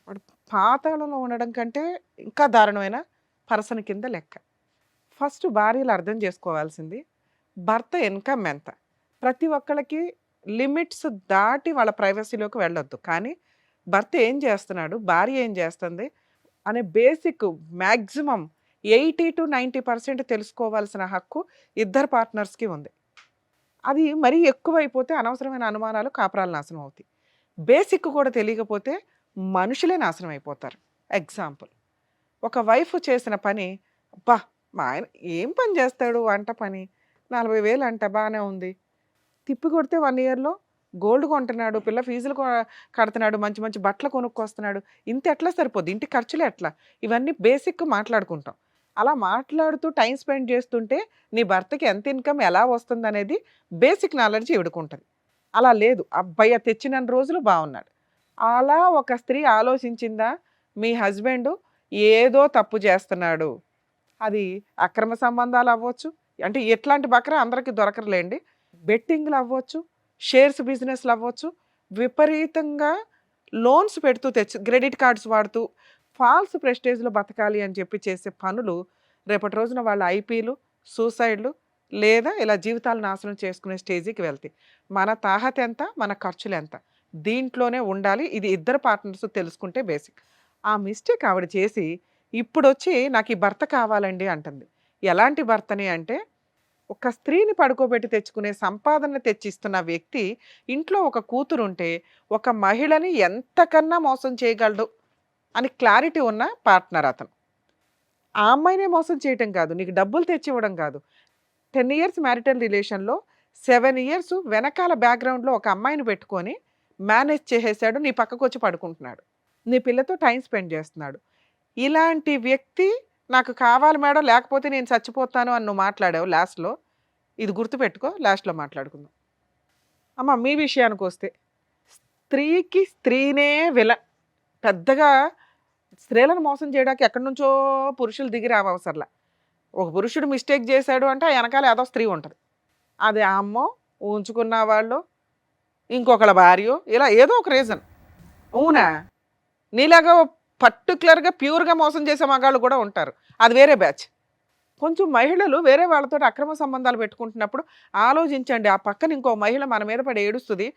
[SPEAKER 4] వాడు పాతాళంలో ఉండడం కంటే ఇంకా దారుణమైన పర్సన్ కింద లెక్క. ఫస్ట్ భార్యలు అర్థం చేసుకోవాల్సింది భర్త ఇన్కమ్ ఎంత. ప్రతి ఒక్కళ్ళకి లిమిట్స్ దాటి వాళ్ళ ప్రైవసీలోకి వెళ్ళొద్దు. కానీ భర్త ఏం చేస్తున్నాడు, భార్య ఏం చేస్తుంది అనే బేసిక్ మ్యాక్సిమం 80 to 90% తెలుసుకోవాల్సిన హక్కు ఇద్దరు పార్ట్నర్స్కి ఉంది. అది మరీ ఎక్కువైపోతే అనవసరమైన అనుమానాలు, కాపురాలు నాశనం అవుతాయి. బేసిక్ కూడా తెలియకపోతే మనుషులే నాశనం అయిపోతారు. ఎగ్జాంపుల్, ఒక వైఫ్ చేసిన పని, అబ్బా మా ఆయన ఏం పని చేస్తాడు, వంట పని, 40,000 అంట, బాగానే ఉంది. తిప్పి కొడితే 1 yearలో గోల్డ్ కొంటున్నాడు, పిల్ల ఫీజులు కడుతున్నాడు, మంచి మంచి బట్టలు కొనుక్కొస్తున్నాడు. ఇంత ఎట్లా సరిపోద్ది, ఇంటి ఖర్చులు ఎట్లా, ఇవన్నీ బేసిక్ మాట్లాడుకుంటాం. అలా మాట్లాడుతూ టైం స్పెండ్ చేస్తుంటే నీ భర్తకి ఎంత ఇన్కమ్ ఎలా వస్తుంది అనేది బేసిక్ నాలెడ్జ్ ఇవిడుకుంటుంది. అలా లేదు, అబ్బాయి తెచ్చిన రోజులు బాగున్నాడు. అలా ఒక స్త్రీ ఆలోచించిందా, మీ హస్బెండ్ ఏదో తప్పు చేస్తున్నాడు, అది అక్రమ సంబంధాలు అవ్వచ్చు, అంటే ఎట్లాంటి బకరా అందరికీ దొరకరులేండి, బెట్టింగ్లు అవ్వచ్చు, షేర్స్ బిజినెస్లు అవ్వచ్చు, విపరీతంగా లోన్స్ పెడుతూ క్రెడిట్ కార్డ్స్ వాడుతూ ఫాల్స్ ప్రెస్టేజ్లో బతకాలి అని చెప్పి చేసే పనులు రేపటి రోజున వాళ్ళ ఐపీలు, సూసైడ్లు లేదా ఇలా జీవితాలు నాశనం చేసుకునే స్టేజ్కి వెళ్తాయి. మన తాహత ఎంత, మన ఖర్చులు ఎంత, దీంట్లోనే ఉండాలి. ఇది ఇద్దరు పార్ట్నర్స్ తెలుసుకుంటే బేసిక్. ఆ మిస్టేక్ ఆవిడ చేసి ఇప్పుడు వచ్చి నాకు ఈ భర్త కావాలండి అంటుంది. ఎలాంటి భర్తని అంటే, ఒక స్త్రీని పడుకోబెట్టి తెచ్చుకునే సంపాదన తెచ్చిస్తున్న వ్యక్తి ఇంట్లో ఒక కూతురుంటే ఒక మహిళని ఎంతకన్నా మోసం చేయగలడు అని క్లారిటీ ఉన్న పార్ట్నర్ అతను. ఆ అమ్మాయినే మోసం చేయటం కాదు, నీకు డబ్బులు తెచ్చి ఇవ్వడం కాదు, 10 ఇయర్స్ మ్యారిటల్ రిలేషన్లో 7 ఇయర్స్ వెనకాల బ్యాక్గ్రౌండ్లో ఒక అమ్మాయిని పెట్టుకొని మేనేజ్ చేసేసాడు, నీ పక్కకు వచ్చి పడుకుంటున్నాడు, నీ పిల్లతో టైం స్పెండ్ చేస్తున్నాడు. ఇలాంటి వ్యక్తి నాకు కావాలి మేడం లేకపోతే నేను చచ్చిపోతాను అని నువ్వు మాట్లాడావు లాస్ట్లో. ఇది గుర్తుపెట్టుకో, లాస్ట్లో మాట్లాడుకుందాం. అమ్మ మీ విషయానికి వస్తే స్త్రీకి స్త్రీనే పెద్దగా స్త్రీలను మోసం చేయడానికి ఎక్కడి నుంచో పురుషులు దిగి రావసరలా. ఒక పురుషుడు మిస్టేక్ చేశాడు అంటే ఆ వెనకాల ఏదో స్త్రీ ఉంటుంది, అది ఆ అమ్మో ఉంచుకున్న వాళ్ళు ఇంకొకళ్ళ భార్యో ఇలా ఏదో ఒక రీజన్. అవునా, నీలాగా పర్టికులర్గా ప్యూర్గా మోసం చేసే మగాళ్ళు కూడా ఉంటారు, అది వేరే బ్యాచ్. కొంచెం మహిళలు వేరే వాళ్ళతో అక్రమ సంబంధాలు పెట్టుకుంటున్నప్పుడు ఆలోచించండి, ఆ పక్కన ఇంకో మహిళ మన మీద పడి ఏడుస్తుంది,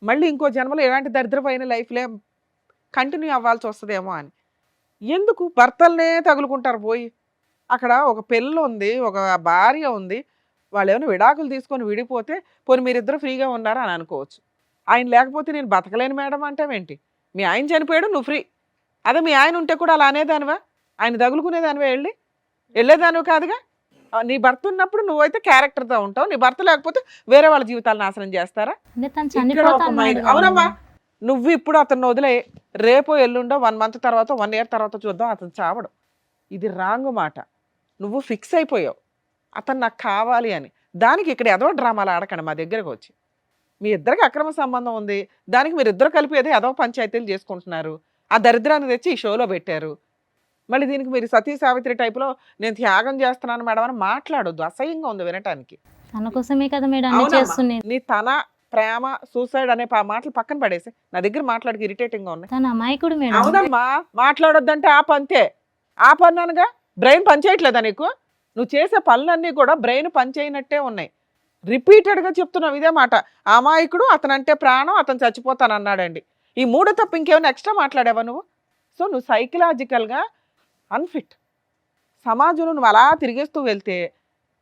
[SPEAKER 4] మళ్ళీ ఇంకో జన్మలో ఎలాంటి దరిద్రమైన లైఫ్లే కంటిన్యూ అవ్వాల్సి వస్తుందేమో అని. ఎందుకు భర్తలనే తగులుకుంటారు పోయి? అక్కడ ఒక పిల్ల ఉంది, ఒక భార్య ఉంది, వాళ్ళు ఏమైనా విడాకులు తీసుకొని విడిపోతే పోనీ మీరిద్దరు ఫ్రీగా ఉన్నారా అని అనుకోవచ్చు. ఆయన లేకపోతే నేను బతకలేను మేడం అంటావేంటి? మీ ఆయన చనిపోయాడు, నువ్వు ఫ్రీ. అదే మీ ఆయన ఉంటే కూడా అలా అనేదానివా? ఆయన తగులుకునేదానివా? వెళ్ళేదానివి కాదుగా. నీ భర్త ఉన్నప్పుడు నువ్వైతే క్యారెక్టర్తో ఉంటావు, నీ భర్త లేకపోతే వేరే వాళ్ళ జీవితాలు నాశనం చేస్తారా?
[SPEAKER 6] అంటే తను
[SPEAKER 4] ఇక్కడ ఒక
[SPEAKER 6] చనిపోతాను
[SPEAKER 4] మైండ్. అవునమ్మా, నువ్వు ఇప్పుడు అతను వదిలే, రేపో ఎల్లుండో 1 మంత్ తర్వాత 1 ఇయర్ తర్వాత చూద్దాం, అతను చావడం. ఇది రాంగ్ మాట. నువ్వు ఫిక్స్ అయిపోయావు అతను నాకు కావాలి అని. దానికి ఇక్కడ ఏదో డ్రామాలు ఆడకండి మా దగ్గరకు వచ్చి. మీ ఇద్దరికి అక్రమ సంబంధం ఉంది, దానికి మీరు ఇద్దరు కలిపి ఏదో పంచాయతీలు చేసుకుంటున్నారు, ఆ దరిద్రాన్ని తెచ్చి ఈ షోలో పెట్టారు. మళ్ళీ దీనికి మీరు సతీ సావిత్రి టైపులో నేను త్యాగం చేస్తున్నాను మేడం అని మాట్లాడొద్దు, అసహ్యంగా ఉంది వినటానికి.
[SPEAKER 6] తన కోసమే కదా మేడం అన్ని
[SPEAKER 4] అవునమ్మా.
[SPEAKER 6] చేస్తుంది.
[SPEAKER 4] నీ తన ప్రేమ సూసైడ్ అనే మాటలు పక్కన పడేసి నా దగ్గర మాట్లాడికి ఇరిటేటింగ్ గా ఉన్నాయి.
[SPEAKER 6] తన అమాయకుడు మేడం.
[SPEAKER 4] అవునమ్మా, మాట్లాడొద్దంటే ఆ పంతే ఆ పన్నానుగా. బ్రెయిన్ పనిచేయట్లేదా నీకు? నువ్వు చేసే పనులన్నీ కూడా బ్రెయిన్ పనిచేయనట్టే ఉన్నాయి. రిపీటెడ్గా చెప్తున్నావు ఇదే మాట. అమాయకుడు, అతనంటే ప్రాణం, అతను చచ్చిపోతాను అన్నాడండి. ఈ 3 తప్ప ఇంకేమైనా ఎక్స్ట్రా మాట్లాడావా నువ్వు? సో నువ్వు సైకలాజికల్గా అన్ఫిట్. సమాజంలో నువ్వు అలా తిరిగేస్తూ వెళ్తే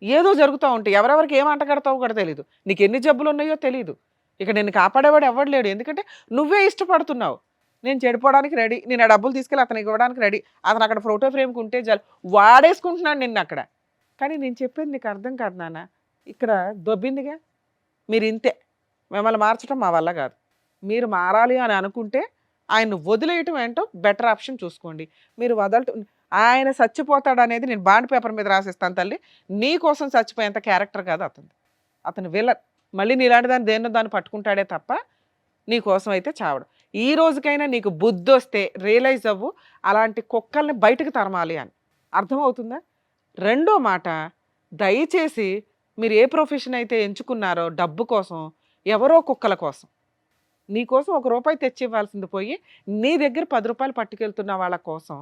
[SPEAKER 4] ఏదో జరుగుతూ ఉంటాయి, ఎవరెవరికి ఏం అంటగడతావో కూడా తెలియదు, నీకు ఎన్ని జబ్బులు ఉన్నాయో తెలియదు. ఇక నిన్ను కాపాడేవాడు ఎవడు లేడు, ఎందుకంటే నువ్వే ఇష్టపడుతున్నావు. నేను చెడిపోవడానికి రెడీ, నేను ఆ డబ్బులు తీసుకెళ్ళి అతనికి ఇవ్వడానికి రెడీ, అతను అక్కడ ఫోటో ఫ్రేమ్కి ఉంటే చాలు, వాడేసుకుంటున్నాడు నిన్ను అక్కడ. కానీ నేను చెప్పేది నీకు అర్థం కాదు నాన్న, ఇక్కడ దొబ్బిందిగా. మీరు ఇంతే, మిమ్మల్ని మార్చడం మా వల్ల కాదు. మీరు మారాలి అని అనుకుంటే ఆయన వదిలేయటం ఏంటో బెటర్ ఆప్షన్ చూసుకోండి. మీరు వదలటం, ఆయన చచ్చిపోతాడు అనేది నేను బాండ్ పేపర్ మీద రాసిస్తాను తల్లి, నీ కోసం చచ్చిపోయేంత క్యారెక్టర్ కాదు అతను. అతను విలన్. మళ్ళీ నీలాంటి దాన్ని దేన్నో దాన్ని పట్టుకుంటాడే తప్ప నీ కోసం అయితే చావడు. ఈ రోజుకైనా నీకు బుద్ధి వస్తే రియలైజ్ అవ్వు, అలాంటి కుక్కల్ని బయటకు తరమాలి అని. అర్థమవుతుందా? రెండో మాట, దయచేసి మీరు ఏ ప్రొఫెషన్ అయితే ఎంచుకున్నారో డబ్బు కోసం, ఎవరో కుక్కల కోసం, నీ కోసం ₹1 తెచ్చి ఇవ్వాల్సింది పోయి నీ దగ్గర ₹10 పట్టుకెళ్తున్న వాళ్ళ కోసం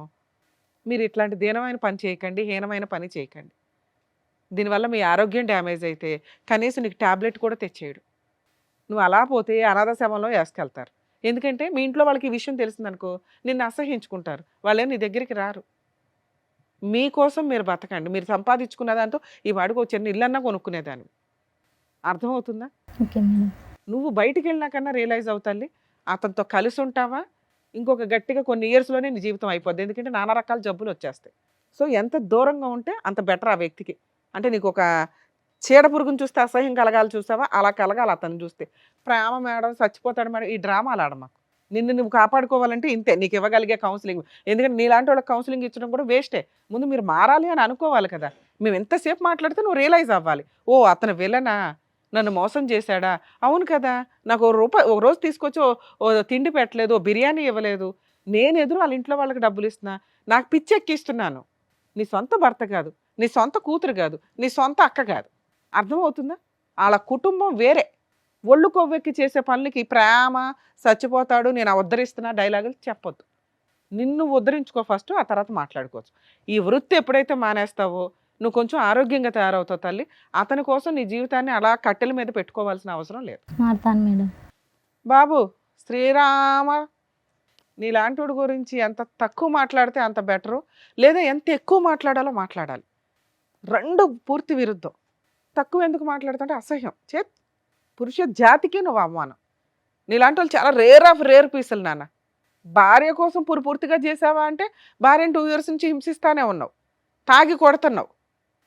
[SPEAKER 4] మీరు ఇట్లాంటి దీనమైన పని చేయకండి, హీనమైన పని చేయకండి. దీనివల్ల మీ ఆరోగ్యం డ్యామేజ్ అయితే కనీసం నీకు ట్యాబ్లెట్ కూడా తెచ్చేయడు. నువ్వు అలా పోతే అనాథ శవంలో వేసుకెళ్తారు. ఎందుకంటే మీ ఇంట్లో వాళ్ళకి ఈ విషయం తెలిసిందనుకో నిన్ను అసహించుకుంటారు, వాళ్ళేం నీ దగ్గరికి రారు. మీకోసం మీరు బతకండి. మీరు సంపాదించుకున్న దాంతో ఈ వాడికి ఒక చిన్న ఇల్లన్నా కొనుక్కునేదాన్ని. అర్థమవుతుందా?
[SPEAKER 6] Okay madam.
[SPEAKER 4] నువ్వు బయటికి వెళ్ళినాకన్నా రియలైజ్ అవుతాలి, అతనితో కలిసి ఉంటావా ఇంకొక గట్టిగా కొన్ని ఇయర్స్లోనే నీ జీవితం అయిపోద్ది. ఎందుకంటే నానా రకాల జబ్బులు వచ్చేస్తాయి. సో ఎంత దూరంగా ఉంటే అంత బెటర్ ఆ వ్యక్తికి. అంటే నీకు ఒక చీడ పురుగుని చూస్తే అసహ్యం కలగాలి చూసావా, అలా కలగాలి అతను చూస్తే. ప్రేమ మేడం చచ్చిపోతాడు మేడం ఈ డ్రామాలు ఆడమాకు. నిన్ను నువ్వు కాపాడుకోవాలంటే ఇంతే, నీకు ఇవ్వగలిగే కౌన్సిలింగ్. ఎందుకంటే నీలాంటి వాళ్ళకి కౌన్సిలింగ్ ఇచ్చడం కూడా వేస్టే. ముందు మీరు మారాలి అని అనుకోవాలి కదా. మేము ఎంతసేపు మాట్లాడితే నువ్వు రియలైజ్ అవ్వాలి, ఓ అతను విలనా, నన్ను మోసం చేశాడా, అవును కదా, నాకు ఒక రోజు తీసుకొచ్చి ఓ తిండి పెట్టలేదు, ఓ బిర్యానీ ఇవ్వలేదు, నేను ఎదురు వాళ్ళ ఇంట్లో వాళ్ళకి డబ్బులు ఇస్తున్నా, నాకు పిచ్చి ఎక్కిస్తున్నాను. నీ సొంత భర్త కాదు, నీ సొంత కూతురు కాదు, నీ సొంత అక్క కాదు. అర్థమవుతుందా? వాళ్ళ కుటుంబం వేరే. ఒళ్ళు కొవ్వెక్కి చేసే పనులకి ప్రేమ, చచ్చిపోతాడు, నేను ఉద్ధరిస్తున్నా డైలాగులు చెప్పొద్దు. నిన్ను ఉద్ధరించుకో ఫస్ట్, ఆ తర్వాత మాట్లాడుకోవచ్చు. ఈ వృత్తి ఎప్పుడైతే మానేస్తావో నువ్వు కొంచెం ఆరోగ్యంగా తయారవుతావు తల్లి. అతని కోసం నీ జీవితాన్ని అలా కట్టెల మీద పెట్టుకోవాల్సిన అవసరం లేదు.
[SPEAKER 6] మారుతాను మేడం.
[SPEAKER 4] బాబు శ్రీరామ, నీలాంటి గురించి ఎంత తక్కువ మాట్లాడితే అంత బెటరు, లేదా ఎంత ఎక్కువ మాట్లాడాలో మాట్లాడాలి. రెండు పూర్తి విరుద్ధం. తక్కువ ఎందుకు మాట్లాడుతుంటే అసహ్యం. పురుష జాతికి నువ్వు అవమానం. నీలాంటి వాళ్ళు చాలా రేర్ ఆఫ్ రేర్ పీసులు నాన్న. భార్య కోసం పూర్తిగా చేసావా అంటే భార్యను 2 years నుంచి హింసిస్తానే ఉన్నావు, తాగి కొడుతున్నావు,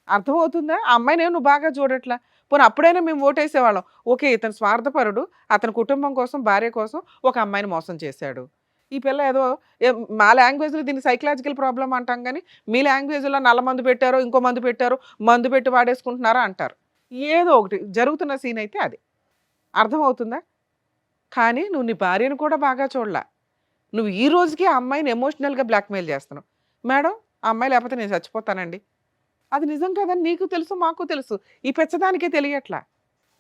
[SPEAKER 4] అర్థమవుతుందా? ఆ అమ్మాయినేమో నువ్వు బాగా చూడట్లా. పోనీ అప్పుడైనా మేము ఓటేసేవాళ్ళం. ఓకే, ఇతను స్వార్థపరుడు, అతని కుటుంబం కోసం, భార్య కోసం ఒక అమ్మాయిని మోసం చేశాడు. ఈ పిల్ల ఏదో మా లాంగ్వేజ్లో దీన్ని సైకలాజికల్ ప్రాబ్లం అంటాం కానీ, మీ లాంగ్వేజ్లో నల్ల మందు పెట్టారో, ఇంకో మందు పెట్టారో, మందు పెట్టి వాడేసుకుంటున్నారా అంటారు. ఏదో ఒకటి జరుగుతున్న సీన్ అయితే అది. అర్థమవుతుందా? కానీ నువ్వు నీ భార్యను కూడా బాగా చూడలా. నువ్వు ఈ రోజుకి ఆ అమ్మాయిని ఎమోషనల్గా బ్లాక్మెయిల్ చేస్తున్నావు. మేడం, ఆ అమ్మాయి లేకపోతే నేను చచ్చిపోతానండి. అది నిజం కదని నీకు తెలుసు, మాకు తెలుసు. ఈ పెచ్చదానికే తెలియట్లా.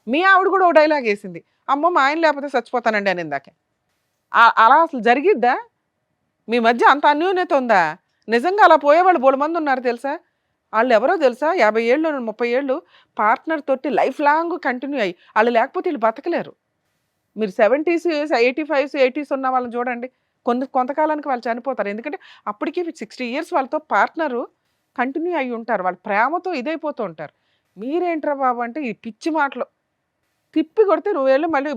[SPEAKER 4] మీ ఆవిడ కూడా ఓ డైలాగ్ వేసింది, అమ్మో మా ఆయన లేకపోతే చచ్చిపోతానండి అని ఇందాకే. అలా అసలు జరిగిద్దా? మీ మధ్య అంత అన్యోన్యత ఉందా? నిజంగా అలా పోయేవాళ్ళు బోడు మంది ఉన్నారు తెలుసా? వాళ్ళు ఎవరో తెలుసా? 50 ఏళ్ళు 30 ఏళ్ళు పార్ట్నర్ తోటి లైఫ్ లాంగ్ కంటిన్యూ అయ్యి వాళ్ళు లేకపోతే వీళ్ళు బతకలేరు. మీరు 70s 85s 80s ఉన్న వాళ్ళని చూడండి, కొంతకాలానికి వాళ్ళు చనిపోతారు. ఎందుకంటే అప్పటికి 60 ఇయర్స్ వాళ్ళతో పార్ట్నరు కంటిన్యూ అయ్యి ఉంటారు. వాళ్ళ ప్రేమతో ఇదైపోతూ ఉంటారు. మీరేంట్రా బాబు అంటే ఈ పిచ్చి మాటలు తిప్పి కొడితే నువ్వు వెళ్ళి మళ్ళీ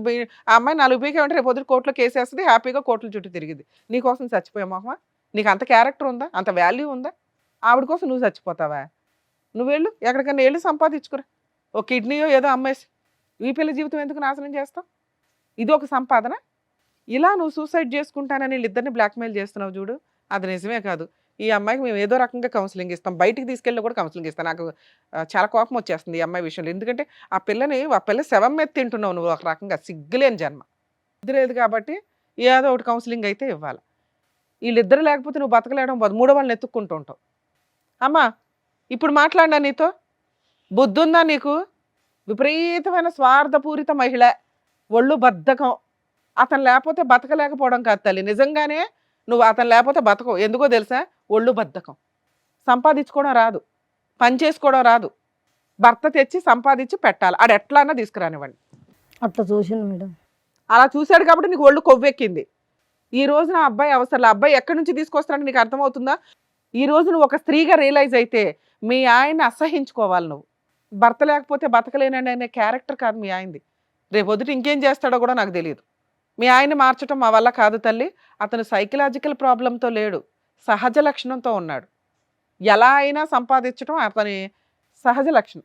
[SPEAKER 4] ఆ అమ్మాయి 4 పీకేమంటే రేపు పొద్దున కోర్టులో కేసేస్తుంది, హ్యాపీగా కోర్టుల చుట్టూ తిరిగింది. నీకోసం చచ్చిపోయా మొహమా? నీకు అంత క్యారెక్టర్ ఉందా? అంత వాల్యూ ఉందా? ఆవిడ కోసం నువ్వు చచ్చిపోతావా? నువ్వు వెళ్ళు, ఎక్కడికన్నా వెళ్ళి సంపాదించుకురా. ఓ కిడ్నీయో ఏదో అమ్మేసి ఈ పిల్ల జీవితం ఎందుకు నాశనం చేస్తావు? ఇది ఒక సంపాదన. ఇలా నువ్వు సూసైడ్ చేసుకుంటానని వీళ్ళిద్దరిని బ్లాక్మెయిల్ చేస్తున్నావు చూడు, అది నిజమే కాదు. ఈ అమ్మాయికి మేము ఏదో రకంగా కౌన్సిలింగ్ ఇస్తాం, బయటికి తీసుకెళ్ళి కూడా కౌన్సిలింగ్ ఇస్తాం. నాకు చాలా కోపం వచ్చేస్తుంది ఈ అమ్మాయి విషయంలో. ఎందుకంటే ఆ పిల్ల శవం మీద తింటున్నావు నువ్వు, ఒక రకంగా సిగ్గులేని జన్మ. లేదు కాబట్టి ఏదో ఒకటి కౌన్సిలింగ్ అయితే ఇవ్వాలి. వీళ్ళిద్దరు లేకపోతే నువ్వు బతకలేడం, మూడో వాళ్ళని ఎత్తుక్కుంటూ ఉంటావు. అమ్మా, ఇప్పుడు మాట్లాడినా నీతో బుద్ధి ఉందా నీకు? విపరీతమైన స్వార్థపూరిత మహిళ, ఒళ్ళు బద్ధకం. అతను లేకపోతే బతకలేకపోవడం కాదు తల్లి, నిజంగానే నువ్వు అతను లేకపోతే బతకవు. ఎందుకో తెలుసా? ఒళ్ళు బద్ధకం. సంపాదించుకోవడం రాదు, పని చేసుకోవడం రాదు. భర్త తెచ్చి సంపాదించి పెట్టాలి, ఆడు ఎట్లా అన్నా తీసుకురానివ్వండి.
[SPEAKER 7] అట్లా చూసాను మేడం.
[SPEAKER 4] అలా చూశాడు కాబట్టి నీకు ఒళ్ళు కొవ్వెక్కింది. ఈ రోజున ఆ అబ్బాయి అవసరం, అబ్బాయి ఎక్కడి నుంచి తీసుకొస్తాడని నీకు అర్థమవుతుందా? ఈ రోజు నువ్వు ఒక స్త్రీగా రియలైజ్ అయితే మీ ఆయన్ని అసహించుకోవాలి. నువ్వు భర్త లేకపోతే బతకలేనండి అనే క్యారెక్టర్ కాదు మీ ఆయనది. రేపు వదిలి ఇంకేం చేస్తాడో కూడా నాకు తెలియదు. మీ ఆయన్ని మార్చడం మా వల్ల కాదు తల్లి. అతను సైకలాజికల్ ప్రాబ్లంతో లేడు, సహజ లక్షణంతో ఉన్నాడు. ఎలా అయినా సంపాదించడం అతని సహజ లక్షణం.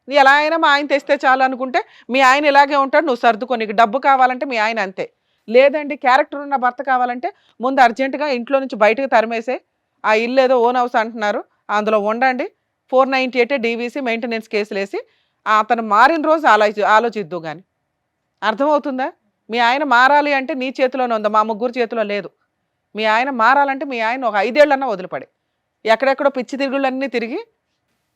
[SPEAKER 4] ఎలా అయినా మా ఆయన తెస్తే చాలు అనుకుంటే మీ ఆయన ఇలాగే ఉంటాడు. నువ్వు సర్దుకో, నీకు డబ్బు కావాలంటే మీ ఆయన అంతే. లేదండి క్యారెక్టర్ ఉన్న భర్త కావాలంటే ముందు అర్జెంటుగా ఇంట్లో నుంచి బయటకు తరిమేసే, ఆ ఇల్లు ఏదో ఓన్ హౌస్ అంటున్నారు అందులో ఉండండి, 498 DVC మెయింటెనెన్స్ కేసులు వేసి అతను మారిన రోజు ఆలోచిద్దు కానీ. అర్థమవుతుందా? మీ ఆయన మారాలి అంటే నీ చేతిలోనే ఉందా, మా ముగ్గురు చేతిలో లేదు. మీ ఆయన మారాలంటే మీ ఆయన ఒక 5 ఏళ్ళన్నా వదిలిపడి ఎక్కడెక్కడో పిచ్చి తిరుగుళ్ళన్నీ తిరిగి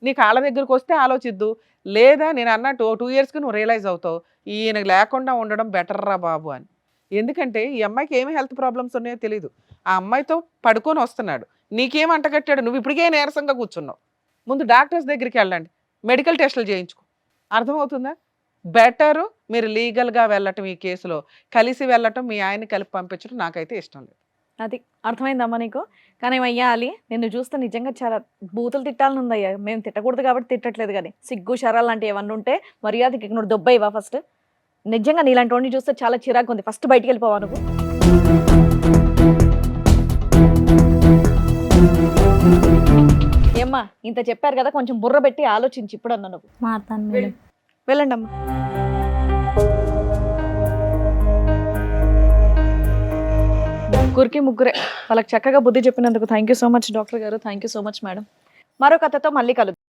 [SPEAKER 4] నీ కాళ్ళ దగ్గరకు వస్తే ఆలోచిద్దు. లేదా నేను అన్నట్టు 2 ఇయర్స్కి నువ్వు రియలైజ్ అవుతావు ఈయన లేకుండా ఉండడం బెటర్ రా బాబు అని. ఎందుకంటే ఈ అమ్మాయికి ఏమి హెల్త్ ప్రాబ్లమ్స్ ఉన్నాయో తెలియదు. ఆ అమ్మాయితో పడుకొని వస్తున్నాడు, నీకేం అంటగట్టాడు, నువ్వు ఇప్పటికే నీరసంగా కూర్చున్నావు. ముందు డాక్టర్స్ దగ్గరికి వెళ్ళండి, మెడికల్ టెస్టులు చేయించుకో. అర్థమవుతుందా? బెటరు మీరు లీగల్గా వెళ్ళటం, ఈ కేసులో కలిసి వెళ్ళటం, మీ ఆయన్ని కలిపి పంపించడం నాకైతే ఇష్టం లేదు.
[SPEAKER 1] అది అర్థమైందమ్మా నీకు? కానీ అయ్యా అలి, నిన్ను చూస్తే నిజంగా చాలా బూతులు తిట్టాలని ఉందయ్యా. మేము తిట్టకూడదు కాబట్టి తిట్టట్లేదు, కానీ సిగ్గు శరాలు లాంటివి ఏమన్నా ఉంటే మర్యాదకి ఇక్కడ దొబ్బ ఇవ్వ ఫస్ట్. నిజంగా నీలాంటి వాడిని చూస్తే చాలా చిరాకు ఉంది, ఫస్ట్ బయటికి వెళ్ళిపోవా నువ్వు. ఏమ్మా ఇంత చెప్పారు కదా, కొంచెం బుర్ర పెట్టి ఆలోచించి ఇప్పుడు అన్నా నువ్వు.
[SPEAKER 6] మారుతాను మేడం.
[SPEAKER 1] వెళ్ళండి అమ్మా. ముగ్గురే వాళ్ళకి చక్కగా బుద్ధి చెప్పినందుకు thank you so much doctor గారు, thank you so much madam. మరో కథతో మళ్ళీ కలుద్దాం.